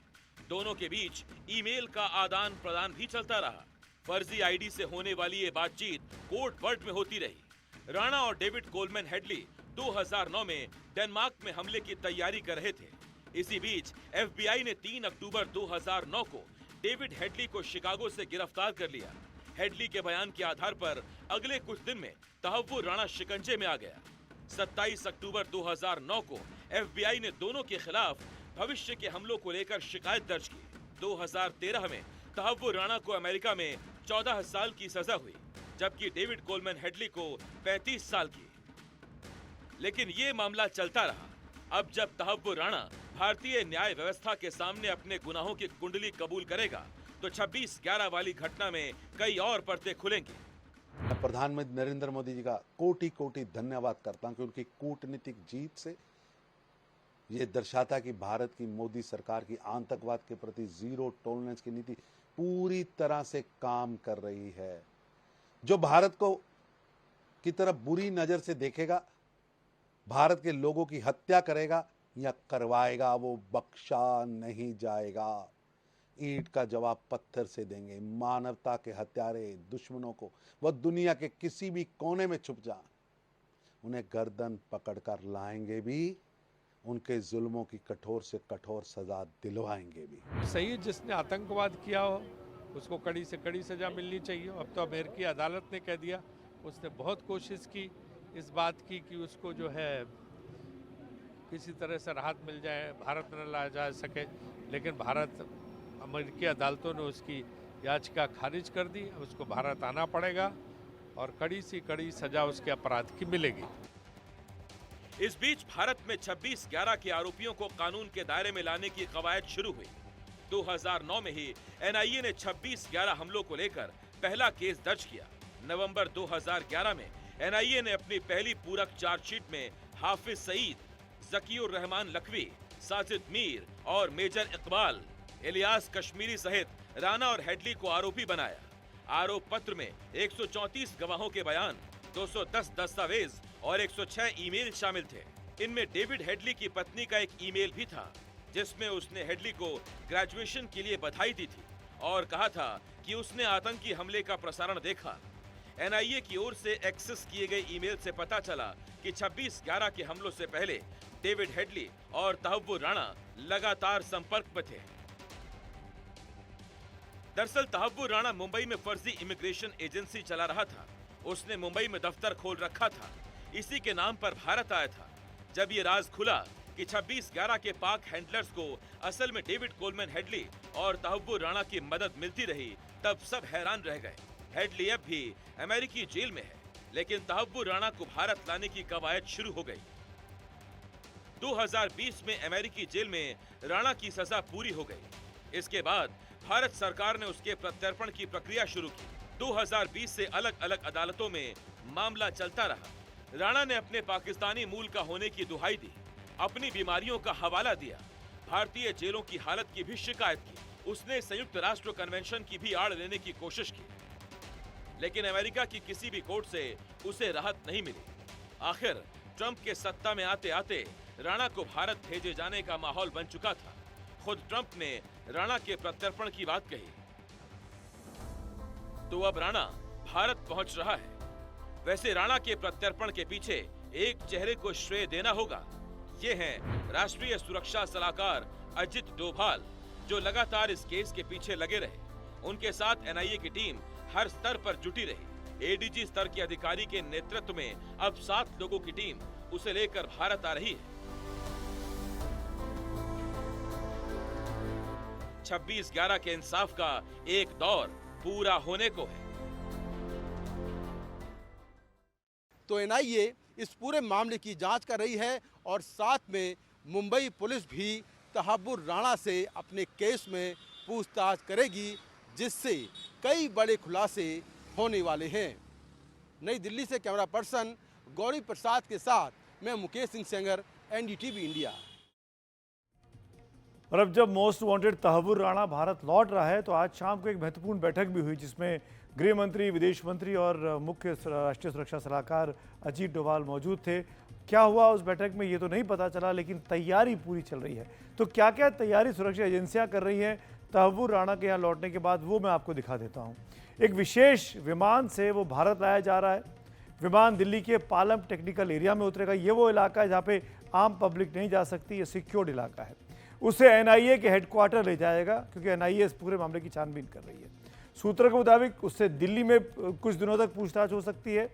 दोनों के बीच ईमेल का आदान प्रदान भी चलता रहा। फर्जी आईडी से होने वाली ये बातचीत कोड वर्ड में होती रही। राणा और डेविड कोलमैन हेडली 2009 में डेनमार्क में हमले की तैयारी कर रहे थे। इसी बीच एफबीआई ने 3 अक्टूबर 2009 को डेविड हेडली को शिकागो से गिरफ्तार कर लिया। हेडली के बयान के आधार पर अगले कुछ दिन में तहव्वुर राणा शिकंजे में आ गया। 27 अक्टूबर 2009 को एफबीआई ने दोनों के खिलाफ भविष्य के हमलों को लेकर शिकायत दर्ज की। 2013 में तहव्वुर राणा को अमेरिका में 14 साल की सजा हुई, जबकि डेविड कोलमैन हेडली को 35 साल की। लेकिन ये मामला चलता रहा। अब जब तहव्वुर राणा भारतीय न्याय व्यवस्था के सामने अपने गुनाहों की कुंडली कबूल करेगा तो 26/11 वाली घटना में कई और परतें खुलेंगी। मैं प्रधानमंत्री नरेंद्र मोदी जी का कोटि कोटि धन्यवाद करता हूं कि उनकी कूटनीतिक जीत से ये दर्शाता कि भारत की मोदी सरकार की आतंकवाद के प्रति जीरो टॉलरेंस की नीति पूरी तरह से काम कर रही है। जो भारत को की तरफ बुरी नजर से देखेगा, भारत के लोगों की हत्या करेगा या करवाएगा, वो बख्शा नहीं जाएगा। ईंट का जवाब पत्थर से देंगे। मानवता के हत्यारे दुश्मनों को वह दुनिया के किसी भी कोने में छुप जा, उन्हें गर्दन पकड़कर लाएंगे भी, उनके जुल्मों की कठोर से कठोर सजा दिलवाएंगे भी। सही, जिसने आतंकवाद किया हो उसको कड़ी से कड़ी सजा मिलनी चाहिए। अब तो अमेरिकी अदालत ने कह दिया। उसने बहुत कोशिश की इस बात की कि उसको जो है किसी तरह से राहत मिल जाए, भारत न लाया जा सके, लेकिन भारत अमेरिकी अदालतों ने उसकी याचिका खारिज कर दी। अब उसको भारत आना पड़ेगा और कड़ी से कड़ी सजा उसके अपराध की मिलेगी। इस बीच भारत में 26/11 के आरोपियों को कानून के दायरे में लाने की कवायद शुरू हुई। 2009 में ही एनआईए ने 26/11 हमलों को लेकर पहला केस दर्ज किया। नवंबर 2011 में एनआईए ने अपनी पहली पूरक चार्जशीट में हाफिज सईद, जकीउर रहमान लखवी, साजिद मीर और मेजर इकबाल, इलियास कश्मीरी सहित राणा और हेडली को आरोपी बनाया। आरोप पत्र में 134 गवाहों के बयान, 210 दस्तावेज और 106 ईमेल शामिल थे। इनमें डेविड हेडली की पत्नी का एक ईमेल भी था। जिसमें उसने हेडली को ग्रेजुएशन के लिए बधाई दी थी और कहा था कि उसने आतंकी हमले का प्रसारण देखा। एनआईए की ओर से एक्सेस किए गए ईमेल से पता चला कि 26/11 के हमलों से पहले डेविड हेडली और तहव्वुर राणा लगातार संपर्क में थे। दरअसल तहव्वुर राणा मुंबई में फर्जी इमिग्रेशन एजेंसी चला रहा था। उसने मुंबई में दफ्तर खोल रखा था, इसी के नाम पर भारत आया था। जब ये राज खुला कि 26/11 के पाक हैंडलर्स को असल में डेविड कोलमैन हेडली और तहव्वुर राणा की मदद मिलती रही, तब सब हैरान रह गए। हेडली अब भी अमेरिकी जेल में है, लेकिन तहव्वुर राणा को भारत लाने की कवायद शुरू हो गई। 2020 में अमेरिकी जेल में राणा की सजा पूरी हो गई। इसके बाद भारत सरकार ने उसके प्रत्यर्पण की प्रक्रिया शुरू की। 2020 से अलग अलग अदालतों में मामला चलता रहा। राणा ने अपने पाकिस्तानी मूल का होने की दुहाई दी, अपनी बीमारियों का हवाला दिया, भारतीय जेलों की हालत की भी शिकायत की। उसने संयुक्त राष्ट्र कन्वेंशन की भी आड़ लेने की कोशिश की, लेकिन अमेरिका की किसी भी कोर्ट से उसे राहत नहीं मिली। आखिर ट्रंप के सत्ता में आते आते राणा को भारत भेजे जाने का माहौल बन चुका था। खुद ट्रंप ने राणा के प्रत्यर्पण की बात कही। तो अब राणा भारत पहुंच रहा है। वैसे राणा के प्रत्यर्पण के पीछे एक चेहरे को श्रेय देना होगा। ये हैं राष्ट्रीय सुरक्षा सलाहकार अजित डोभाल, जो लगातार इस केस के पीछे लगे रहे। उनके साथ एनआईए की टीम हर स्तर पर जुटी रही। एडीजी स्तर के अधिकारी के नेतृत्व में अब 7 लोगों की टीम उसे लेकर भारत आ रही है। 26/11 के इंसाफ का एक दौर पूरा होने को है। तो एनआईए इस पूरे मामले की जांच कर रही है और साथ में मुंबई पुलिस भी तहव्वुर राणा से अपने केस में पूछताछ करेगी, जिससे कई बड़े खुलासे होने वाले हैं। नई दिल्ली से कैमरा पर्सन गौरी प्रसाद के साथ मैं मुकेश सिंह सेंगर, एनडीटीवी इंडिया। और अब जब मोस्ट वांटेड तहव्वुर राणा भारत लौट रहा है, तो आज शाम को एक महत्वपूर्ण बैठक भी हुई, जिसमें गृह मंत्री, विदेश मंत्री और मुख्य राष्ट्रीय सुरक्षा सलाहकार अजीत डोभाल मौजूद थे। क्या हुआ उस बैठक में ये तो नहीं पता चला, लेकिन तैयारी पूरी चल रही है। तो क्या क्या तैयारी सुरक्षा एजेंसियां कर रही हैं तहव्वुर राणा के यहाँ लौटने के बाद, वो मैं आपको दिखा देता हूँ। एक विशेष विमान से वो भारत लाया जा रहा है। विमान दिल्ली के पालम टेक्निकल एरिया में उतरेगा। ये वो इलाका है जहाँ पे आम पब्लिक नहीं जा सकती, ये सिक्योर्ड इलाका है। उसे एनआईए के हेडक्वार्टर ले जाएगा, क्योंकि एनआईए इस पूरे मामले की छानबीन कर रही है। सूत्रों के मुताबिक उससे दिल्ली में कुछ दिनों तक पूछताछ हो सकती है,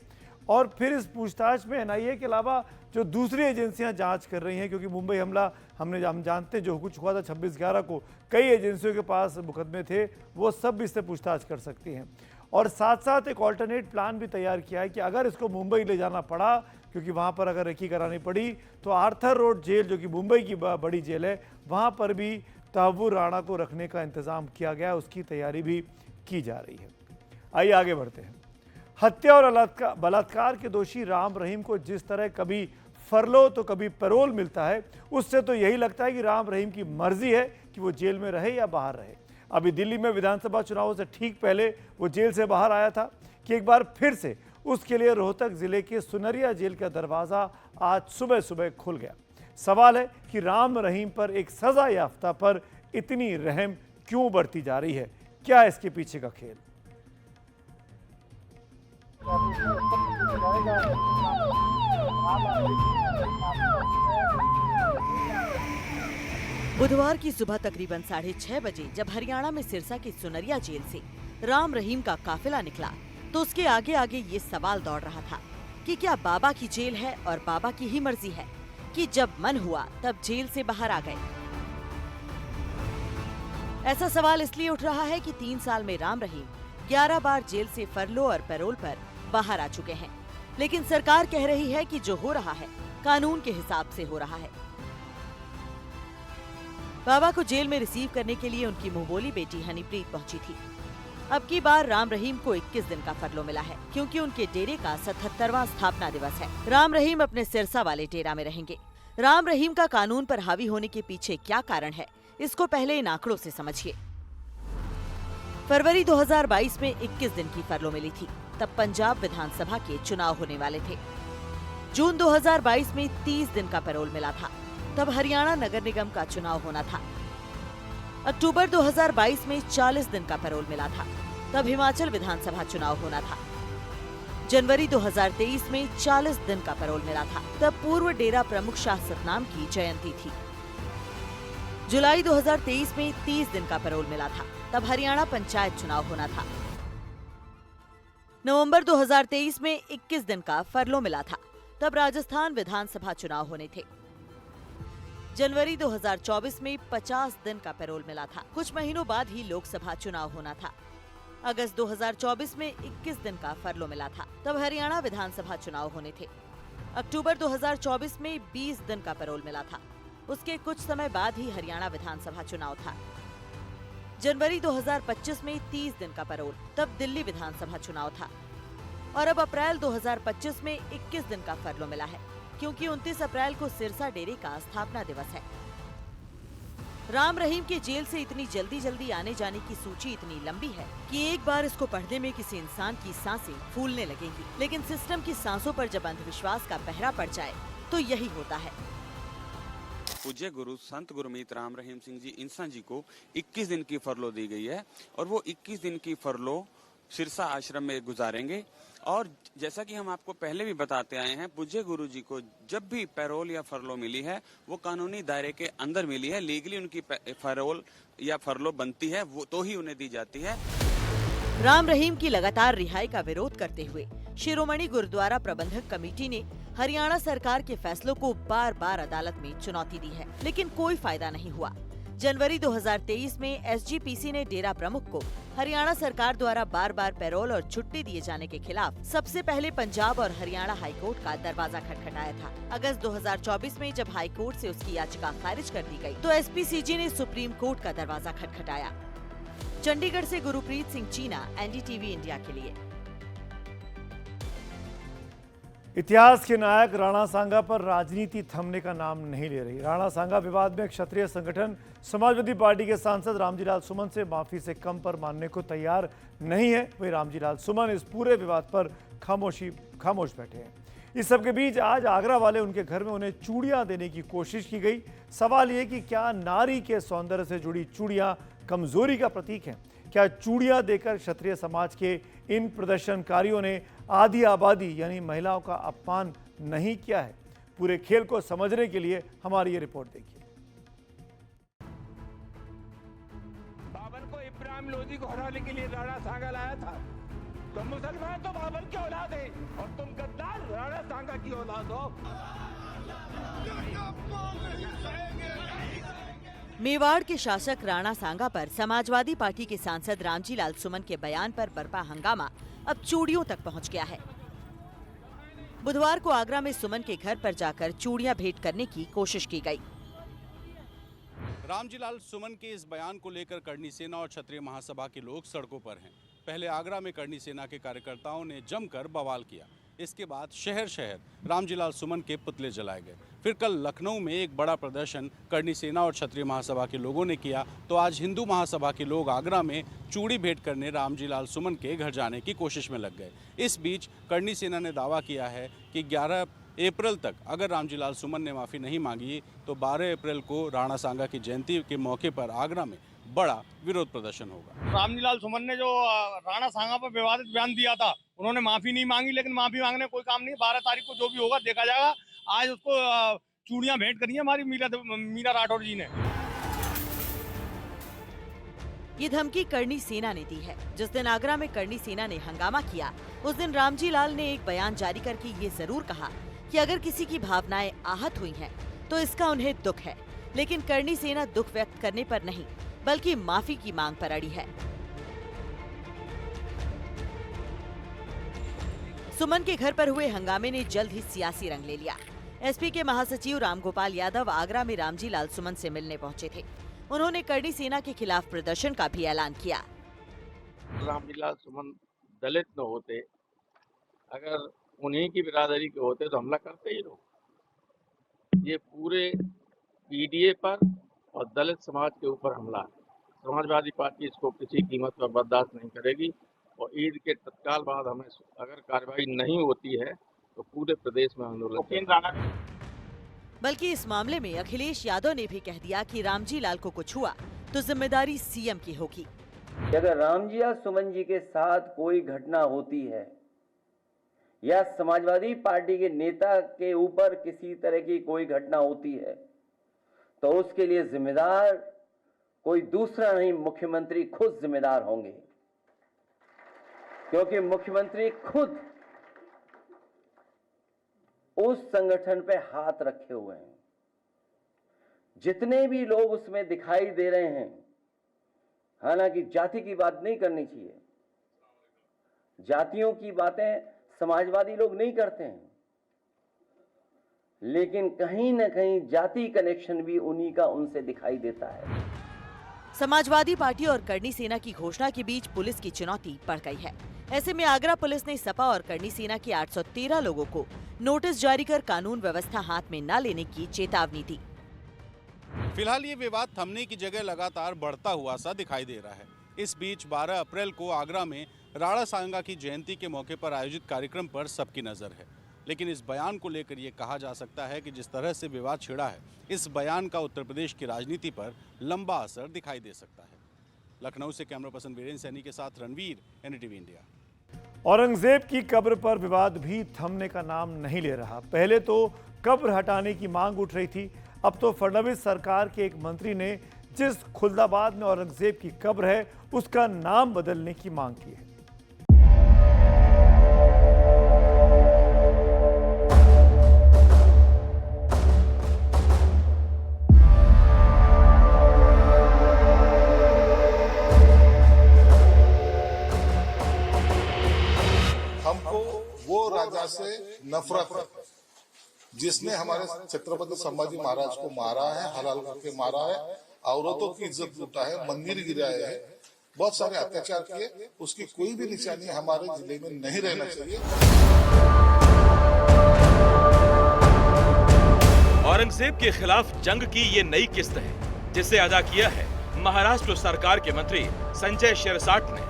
और फिर इस पूछताछ में एनआईए के अलावा जो दूसरी एजेंसियां जांच कर रही हैं, क्योंकि मुंबई हमला हम जानते हैं जो कुछ हुआ था 26/11 को, कई एजेंसियों के पास मुकदमे थे, वो सब भी इससे पूछताछ कर सकती हैं। और साथ साथ एक ऑल्टरनेट प्लान भी तैयार किया है कि अगर इसको मुंबई ले जाना पड़ा, क्योंकि वहाँ पर अगर रेकी करानी पड़ी, तो आर्थर रोड जेल जो कि मुंबई की बड़ी जेल है, वहाँ पर भी तहव्वुर राणा को रखने का इंतज़ाम किया गया, उसकी तैयारी भी की जा रही है। आइए आगे बढ़ते हैं। हत्या और बलात्कार के दोषी राम रहीम को जिस तरह कभी फरलो तो कभी पैरोल मिलता है, उससे तो यही लगता है कि राम रहीम की मर्जी है कि वो जेल में रहे या बाहर रहे। अभी दिल्ली में विधानसभा चुनावों से ठीक पहले वो जेल से बाहर आया था कि एक बार फिर से उसके लिए रोहतक जिले के सुनरिया जेल का दरवाज़ा आज सुबह सुबह खुल गया। सवाल है कि राम रहीम पर एक सजा याफ्ता पर इतनी रहम क्यों बढ़ती जा रही है? क्या है इसके पीछे का खेल? बुधवार की सुबह तकरीबन 6:30 बजे जब हरियाणा में सिरसा की सुनरिया जेल से राम रहीम का काफिला निकला, तो उसके आगे आगे ये सवाल दौड़ रहा था कि क्या बाबा की जेल है और बाबा की ही मर्जी है कि जब मन हुआ तब जेल से बाहर आ गए। ऐसा सवाल इसलिए उठ रहा है कि 3 साल में राम रहीम 11 बार जेल से फरलो और पैरोल पर बाहर आ चुके हैं, लेकिन सरकार कह रही है कि जो हो रहा है कानून के हिसाब से हो रहा है। बाबा को जेल में रिसीव करने के लिए उनकी मुंहबोली बेटी हनीप्रीत पहुंची थी। अब की बार राम रहीम को 21 दिन का फरलो मिला है, क्योंकि उनके डेरे का 77वां स्थापना दिवस है। राम रहीम अपने सिरसा वाले डेरा में रहेंगे। राम रहीम का कानून पर हावी होने के पीछे क्या कारण है, इसको पहले इन आंकड़ों से समझिए। फरवरी 2022 में 21 दिन की फरलो मिली थी, तब पंजाब विधानसभा के चुनाव होने वाले थे। जून 2022 में 30 दिन का पैरोल मिला था। तब हरियाणा नगर निगम का चुनाव होना था। अक्टूबर 2022 में 40 दिन का पैरोल मिला था। तब हिमाचल विधानसभा चुनाव होना था। जनवरी 2023 में 40 दिन का पैरोल मिला था। तब पूर्व डेरा प्रमुख शाह सतनाम की जयंती थी। जुलाई 2023 में 30 दिन का पैरोल मिला था। तब हरियाणा पंचायत चुनाव होना था। नवंबर 2023 में 21 दिन का फरलो मिला था। तब राजस्थान विधानसभा चुनाव होने थे। जनवरी 2024 में 50 दिन का पैरोल मिला था। कुछ महीनों बाद ही लोकसभा चुनाव होना था। अगस्त 2024 में 21 दिन का फरलो मिला था। तब हरियाणा विधानसभा चुनाव होने थे। अक्टूबर 2024 में 20 दिन का पैरोल मिला था। उसके कुछ समय बाद ही हरियाणा विधानसभा चुनाव था। जनवरी 2025 में 30 दिन का पैरोल, तब दिल्ली विधानसभा चुनाव था। और अब अप्रैल 2025 में 21 दिन का फरलो मिला है, क्योंकि 29 अप्रैल को सिरसा डेरे का स्थापना दिवस है। राम रहीम के जेल से इतनी जल्दी आने जाने की सूची इतनी लंबी है कि एक बार इसको पढ़ने में किसी इंसान की सांसें फूलने लगेंगी। लेकिन सिस्टम की सांसों पर जब अंधविश्वास का पहरा पड़ जाए तो यही होता है। पूज्य गुरु संत गुरमीत राम रहीम सिंह जी इंसा जी को 21 दिन की फरलो दी गई है और वो 21 दिन की फरलो सिरसा आश्रम में गुजारेंगे। और जैसा कि हम आपको पहले भी बताते आए हैं, पूज्य गुरु जी को जब भी पैरोल या फरलो मिली है वो कानूनी दायरे के अंदर मिली है। लीगली उनकी पैरोल या फरलो बनती है वो तो ही उन्हें दी जाती है। राम रहीम की लगातार रिहाई का विरोध करते हुए शिरोमणि गुरुद्वारा प्रबंधक कमेटी ने हरियाणा सरकार के फैसलों को बार बार अदालत में चुनौती दी है, लेकिन कोई फायदा नहीं हुआ। जनवरी 2023 में एसजीपीसी ने डेरा प्रमुख को हरियाणा सरकार द्वारा बार बार पैरोल और छुट्टी दिए जाने के खिलाफ सबसे पहले पंजाब और हरियाणा हाईकोर्ट का दरवाजा खटखटाया था। अगस्त 2024 में जब हाईकोर्ट से उसकी याचिका खारिज कर दी गई, तो एसपीसीजी ने सुप्रीम कोर्ट का दरवाजा खटखटाया। चंडीगढ़ से गुरप्रीत सिंह चीना, एनडीटीवी इंडिया के लिए। इतिहास के नायक राणा सांगा पर राजनीति थमने का नाम नहीं ले रही। राणा सांगा विवाद में क्षत्रिय संगठन समाजवादी पार्टी के सांसद रामजीलाल सुमन से माफी से कम पर मानने को तैयार नहीं है। वही रामजीलाल सुमन इस पूरे विवाद पर खामोश बैठे हैं। इस सबके बीच आज आगरा वाले उनके घर में उन्हें चूड़ियां देने की कोशिश की गई। सवाल ये कि क्या नारी के सौंदर्य से जुड़ी चूड़ियां कमजोरी का प्रतीक हैं? क्या चूड़ियां देकर क्षत्रिय समाज के इन प्रदर्शनकारियों ने आधी आबादी यानी महिलाओं का अपमान नहीं किया है? पूरे खेल को समझने के लिए हमारी ये रिपोर्ट देखिए। बाबर को इब्राहिम लोधी को हराने के लिए राणा सांगा लाया था। तुम मुसलमान तो बाबर की औलाद है और तुम गद्दार राणा सांगा की औलाद हो। मेवाड़ के शासक राणा सांगा पर समाजवादी पार्टी के सांसद रामजीलाल सुमन के बयान पर बरपा हंगामा अब चूड़ियों तक पहुंच गया है। बुधवार को आगरा में सुमन के घर पर जाकर चूड़ियां भेंट करने की कोशिश की गई। रामजीलाल सुमन के इस बयान को लेकर करणी सेना और क्षत्रिय महासभा के लोग सड़कों पर हैं। पहले आगरा में करणी सेना के कार्यकर्ताओं ने जमकर बवाल किया। इसके बाद शहर शहर रामजीलाल सुमन के पुतले जलाए गए। फिर कल लखनऊ में एक बड़ा प्रदर्शन करणी सेना और क्षत्रिय महासभा के लोगों ने किया, तो आज हिंदू महासभा के लोग आगरा में चूड़ी भेंट करने रामजीलाल सुमन के घर जाने की कोशिश में लग गए। इस बीच करणी सेना ने दावा किया है कि 11 अप्रैल तक अगर रामजीलाल सुमन ने माफ़ी नहीं मांगी तो 12 अप्रैल को राणा सांगा की जयंती के मौके पर आगरा में बड़ा विरोध प्रदर्शन होगा। रामजीलाल सुमन ने जो राणा सांगा पर विवादित बयान दिया था, उन्होंने माफी नहीं मांगी, लेकिन माफी मांगने कोई काम नहीं। 12 तारीख को जो भी होगा देखा जाएगा। आज उसको चूड़ियां भेंट करी है हमारी मीरा राठौर जी ने। ये धमकी करणी सेना ने दी है। जिस दिन आगरा में करणी सेना ने हंगामा किया, उस दिन रामजीलाल ने एक बयान जारी करके ये जरूर कहा कि अगर किसी की भावनाएं आहत हुई हैं, तो इसका उन्हें दुख है। लेकिन करणी सेना दुख व्यक्त करने पर नहीं, बल्कि माफी की मांग पर अड़ी है। सुमन के घर पर हुए हंगामे ने जल्द ही सियासी रंग ले लिया। एसपी के महासचिव रामगोपाल यादव आगरा में रामजीलाल सुमन से मिलने पहुंचे थे। उन्होंने करणी सेना के खिलाफ प्रदर्शन का भी ऐलान किया। रामजीलाल सुमन दलित न होते, अगर उन्हीं की बिरादरी के होते तो हमला करते ही लोग। ये पूरे पीडीए पर और दलित समाज के ऊपर हमला है। समाजवादी पार्टी इसको किसी कीमत पर बर्दाश्त नहीं करेगी और ईद के तत्काल बाद हमें अगर कार्रवाई नहीं होती है तो पूरे प्रदेश में आंदोलन। बल्कि इस मामले में अखिलेश यादव ने भी कह दिया कि रामजी लाल को कुछ हुआ तो जिम्मेदारी सीएम की होगी। अगर रामजी या सुमन जी के साथ कोई घटना होती है या समाजवादी पार्टी के नेता के ऊपर किसी तरह की कोई घटना होती है तो उसके लिए जिम्मेदार कोई दूसरा नहीं, मुख्यमंत्री खुद जिम्मेदार होंगे, क्योंकि मुख्यमंत्री खुद उस संगठन पे हाथ रखे हुए हैं। जितने भी लोग उसमें दिखाई दे रहे हैं, हालांकि जाति की बात नहीं करनी चाहिए, जातियों की बातें समाजवादी लोग नहीं करते हैं, लेकिन कहीं न कहीं जाति कनेक्शन भी उन्हीं का उनसे दिखाई देता है। समाजवादी पार्टी और करनी सेना की घोषणा के बीच पुलिस की चुनौती बढ़ गई है। ऐसे में आगरा पुलिस ने सपा और करनी सेना के 813 लोगों को नोटिस जारी कर कानून व्यवस्था हाथ में न लेने की चेतावनी दी। फिलहाल ये विवाद थमने की जगह लगातार बढ़ता हुआ सा दिखाई दे रहा है। इस बीच 12 अप्रैल को आगरा में राणा सांगा की जयंती के मौके पर आयोजित कार्यक्रम पर सबकी नजर है, लेकिन इस बयान को लेकर ये कहा जा सकता है कि जिस तरह से विवाद छिड़ा है, इस बयान का उत्तर प्रदेश की राजनीति पर लंबा असर दिखाई दे सकता है। लखनऊ से कैमरा पर्सन वीरेंद्र सैनी के साथ रणवीर, एनडीटीवी इंडिया। औरंगजेब की कब्र पर विवाद भी थमने का नाम नहीं ले रहा। पहले तो कब्र हटाने की मांग उठ रही थी, अब तो फडणवीस सरकार के एक मंत्री ने जिस खुलदाबाद में औरंगजेब की कब्र है उसका नाम बदलने की मांग की है। हमको वो राजा से नफरत है जिसने हमारे छत्रपति संभाजी महाराज को मारा है, हलाल करके मारा है, औरतों की इज्जत लूटा है, मंदिर गिराए है, बहुत सारे अत्याचार किए। उसकी कोई भी निशानी हमारे जिले में नहीं रहना चाहिए। औरंगजेब के खिलाफ जंग की ये नई किस्त है जिसे अदा किया है महाराष्ट्र सरकार के मंत्री संजय शिरसाट ने।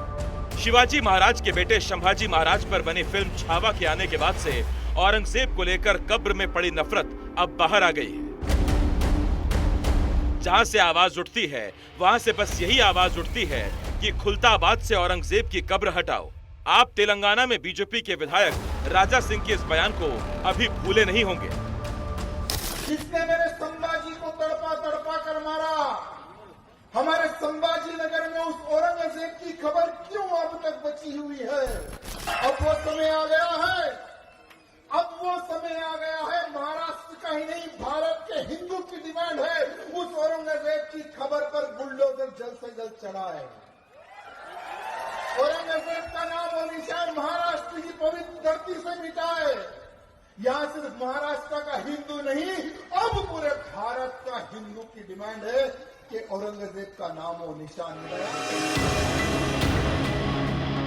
शिवाजी महाराज के बेटे संभाजी महाराज पर बनी फिल्म छावा के आने के बाद से औरंगजेब को लेकर कब्र में पड़ी नफरत अब बाहर आ गई है। जहां से आवाज उठती है वहां से बस यही आवाज उठती है कि खुलताबाद से औरंगजेब की कब्र हटाओ। आप तेलंगाना में बीजेपी के विधायक राजा सिंह के इस बयान को अभी भूले नहीं होंगे। जिसने मेरे संभाजी को तड़पा तड़पा कर मारा, हमारे संभाजी नगर में उस औरंगजेब की खबर क्यों अब तक बची हुई है? अब वो समय आ गया है, अब वो समय आ गया है। महाराष्ट्र का ही नहीं, भारत के हिंदू की डिमांड है उस औरंगजेब की खबर पर बुलडोजर जल्द से जल्द चढ़ाए। औरंगजेब का नाम और निशान महाराष्ट्र की पवित्र धरती से मिटाए। यहाँ सिर्फ महाराष्ट्र का हिंदू नहीं, अब पूरे भारत का हिंदू की डिमांड है कि औरंगजेब का नाम और निशान मिटाए।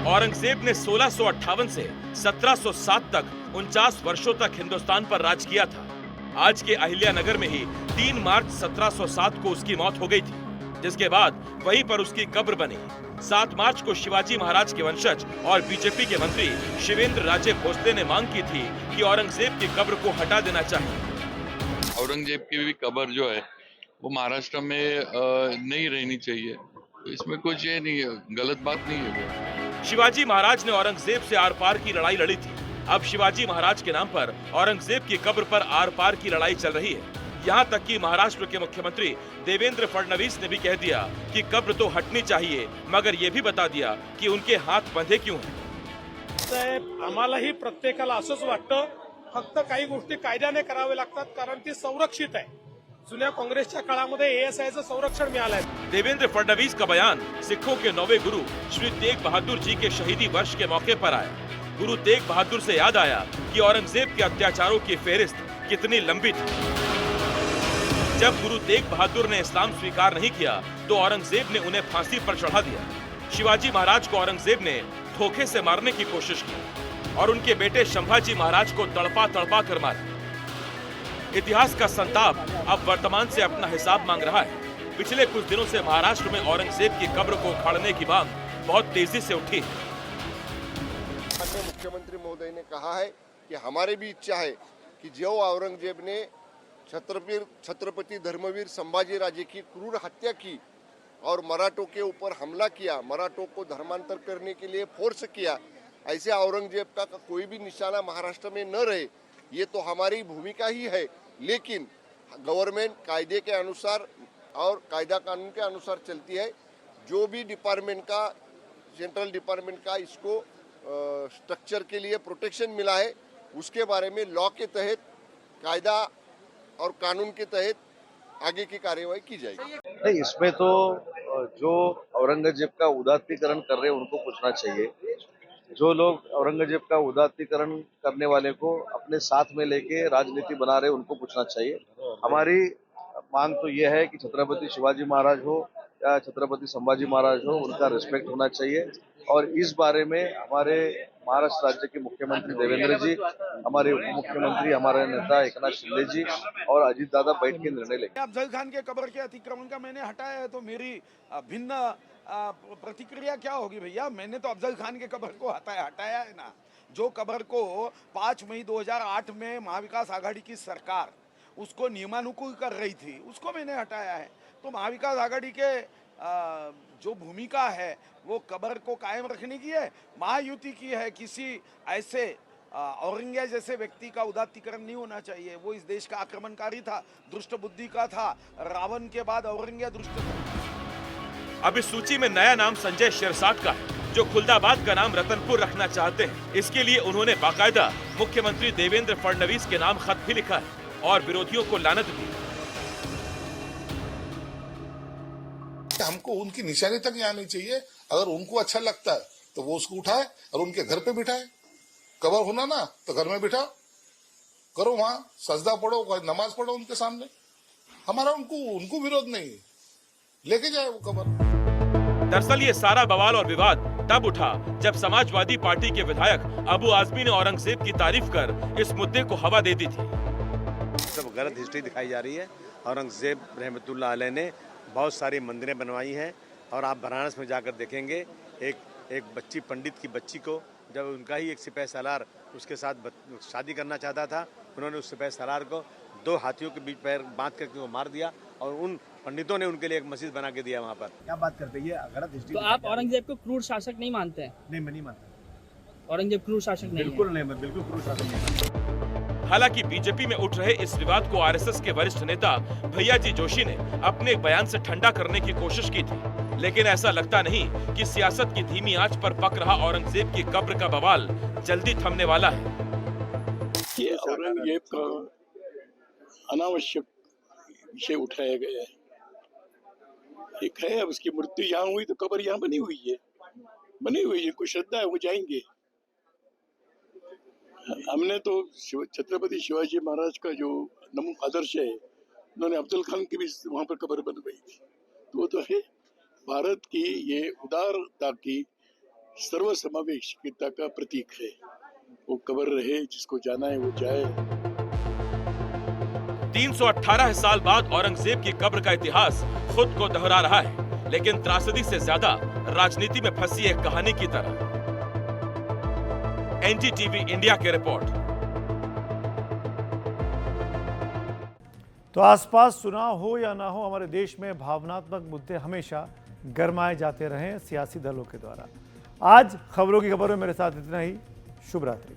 औरंगजेब ने 1658 से 1707 तक 49 वर्षों तक हिंदुस्तान पर राज किया था। आज के अहिल्यानगर में ही 3 मार्च 1707 को उसकी मौत हो गई थी, जिसके बाद वहीं पर उसकी कब्र बनी। 7 मार्च को शिवाजी महाराज के वंशज और बीजेपी के मंत्री शिवेंद्र राजे भोसले ने मांग की थी कि औरंगजेब की कब्र को हटा देना चाहिए। औरंगजेब की भी कब्र जो है वो महाराष्ट्र में नहीं रहनी चाहिए, इसमें कुछ ये नहीं है, गलत बात नहीं है। शिवाजी महाराज ने औरंगजेब से आर पार की लड़ाई लड़ी थी। अब शिवाजी महाराज के नाम पर औरंगजेब की कब्र पर आर पार की लड़ाई चल रही है। यहाँ तक कि महाराष्ट्र के मुख्यमंत्री देवेंद्र फडणवीस ने भी कह दिया कि कब्र तो हटनी चाहिए, मगर ये भी बता दिया कि उनके हाथ बंधे क्यों हैं। आम्हालाही प्रत्येकाला असंच वाटतं, फक्त काही गोष्टी कायद्याने करावे लागतात, कारण ती संरक्षित आहे। जुन्या काँग्रेसच्या काळामध्ये एएसआयचं संरक्षण मिळालंय। देवेंद्र फडणवीस का बयान सिखों के 9वें गुरु श्री तेग बहादुर जी के शहीदी वर्ष के मौके पर आया। गुरु तेग बहादुर से याद आया कि औरंगजेब के अत्याचारों की फेहरिस्त कितनी लंबी थी। जब गुरु तेग बहादुर ने इस्लाम स्वीकार नहीं किया तो औरंगजेब ने उन्हें फांसी पर चढ़ा दिया। शिवाजी महाराज को औरंगजेब ने धोखे से मारने की कोशिश की और उनके बेटे संभाजी महाराज को तड़पा तड़पा कर मारा। इतिहास का संताप अब वर्तमान से अपना हिसाब मांग रहा है। पिछले कुछ दिनों से महाराष्ट्र में औरंगजेब की कब्र को उखाड़ने की मांग बहुत तेजी से उठी है। मुख्यमंत्री महोदय ने कहा है कि हमारी भी इच्छा है कि जो औरंगजेब ने छत्रपति धर्मवीर संभाजीराजे की क्रूर हत्या की और मराठों के ऊपर हमला किया, मराठों को धर्मांतर करने के लिए फोर्स किया, ऐसे औरंगजेब का कोई भी निशाना महाराष्ट्र में न रहे, ये तो हमारी भूमिका ही है। लेकिन गवर्नमेंट कायदे के अनुसार और कायदा कानून के अनुसार चलती है। जो भी डिपार्टमेंट का, सेंट्रल डिपार्टमेंट का इसको स्ट्रक्चर के लिए प्रोटेक्शन मिला है, उसके बारे में लॉ के तहत, कायदा और कानून के तहत आगे की कार्यवाही की जाएगी। नहीं, इसमें तो जो औरंगजेब का उदात्तीकरण कर रहे हैं उनको पूछना चाहिए। जो लोग औरंगजेब का उदात्तीकरण करने वाले को अपने साथ में लेके राजनीति बना रहे उनको पूछना चाहिए। हमारी मांग तो यह है कि छत्रपति शिवाजी महाराज हो या छत्रपति संभाजी महाराज हो, उनका रिस्पेक्ट होना चाहिए। और इस बारे में हमारे महाराष्ट्र राज्य के मुख्यमंत्री देवेंद्र जी, हमारे उप मुख्यमंत्री, हमारे नेता एकनाथ शिंदे जी और अजीत दादा बैठ के निर्णय लेंगे। अफजल खान के कब्र के अतिक्रमण का मैंने हटाया है तो मेरी भिन्न प्रतिक्रिया क्या होगी भैया? मैंने तो अफजल खान के कब्र को हटाया है ना। जो कब्र को 5 मई 2008 में महाविकास आघाड़ी की सरकार उसको नियमानुकूल कर रही थी, उसको मैंने हटाया है। तो महाविकास आघाड़ी के जो भूमिका है वो कब्र को कायम रखने की है, महायुति की है। किसी ऐसे औरंगजेब जैसे व्यक्ति का उदात्तीकरण नहीं होना चाहिए। वो इस देश का आक्रमणकारी था, दुष्ट बुद्धि का था। रावण के बाद औरंगजेब दुष्ट था। अब इस सूची में नया नाम संजय शिरसाट का है, जो खुलदाबाद का नाम रतनपुर रखना चाहते हैं। इसके लिए उन्होंने बाकायदा मुख्यमंत्री देवेंद्र फडणवीस के नाम खत भी लिखा है और विरोधियों को लानत भी। हमको उनकी निशानी तक नहीं आनी चाहिए। अगर उनको अच्छा लगता है तो वो उसको उठाए और उनके घर पे बिठाए। कब्र होना ना तो घर में बिठाओ, करो, वहां सजदा पढ़ो, नमाज पढ़ो उनके सामने। हमारा उनको विरोध नहीं, लेके जाए वो कब्र। दरअसल ये सारा बवाल और विवाद तब उठा जब समाजवादी पार्टी के विधायक अबू आजमी ने औरंगजेब की तारीफ कर इस मुद्दे को हवा दे दी थी। सब गलत हिस्ट्री दिखाई जा रही है। औरंगजेब रहमतुल्लाह अलैह ने बहुत सारी मंदिरें बनवाई हैं और आप बनारस में जाकर देखेंगे एक बच्ची, पंडित की बच्ची को, जब उनका ही एक सिपाही सालार उसके साथ शादी करना चाहता था, उन्होंने उस सिपाही सालार को 2 हाथियों के बीच पैर बांध करके वो मार दिया और उन पंडितों ने उनके लिए एक मस्जिद बना के दिया वहाँ पर। क्या बात करते हैं, ये गलत हिस्ट्री। तो आप औरंगजेब को क्रूर शासक नहीं मानते हैं? नहीं, मैं नहीं मानता। औरंगजेब क्रूर शासक नहीं? बिल्कुल नहीं, मैं बिल्कुल क्रूर शासक नहीं मानता। हालांकि बीजेपी में उठ रहे इस विवाद को आरएसएस के वरिष्ठ नेता भैयाजी जोशी ने अपने एक बयान से ठंडा करने की कोशिश की थी, लेकिन ऐसा लगता नहीं कि सियासत की धीमी आंच पर पक रहा औरंगजेब की कब्र का बवाल जल्दी थमने वाला है। ये औरंगजेब का अनावश्यक विषय उठाया गया है। एक है, अब उसकी मृत्यु यहाँ हुई तो कब्र यहाँ बनी हुई है, कोई श्रद्धा है, वो जाएंगे। हमने तो छत्रपति शिवाजी महाराज का जो आदर्श है, उन्होंने अफजल खान की भी वहां पर कब्र बनवाई थी, तो वो तो है भारत की ये उदारता की सर्वसमावेशिता का प्रतीक है। वो कब्र रहे, जिसको जाना है वो जाए। 318 साल बाद औरंगजेब की कब्र का इतिहास खुद को दोहरा रहा है, लेकिन त्रासदी से ज्यादा राजनीति में फंसी एक कहानी की तरह। एनडीटीवी इंडिया की रिपोर्ट। तो आसपास चुनाव हो या ना हो, हमारे देश में भावनात्मक मुद्दे हमेशा गरमाए जाते रहे सियासी दलों के द्वारा। आज खबरों की खबर में मेरे साथ इतना ही। शुभ रात्रि।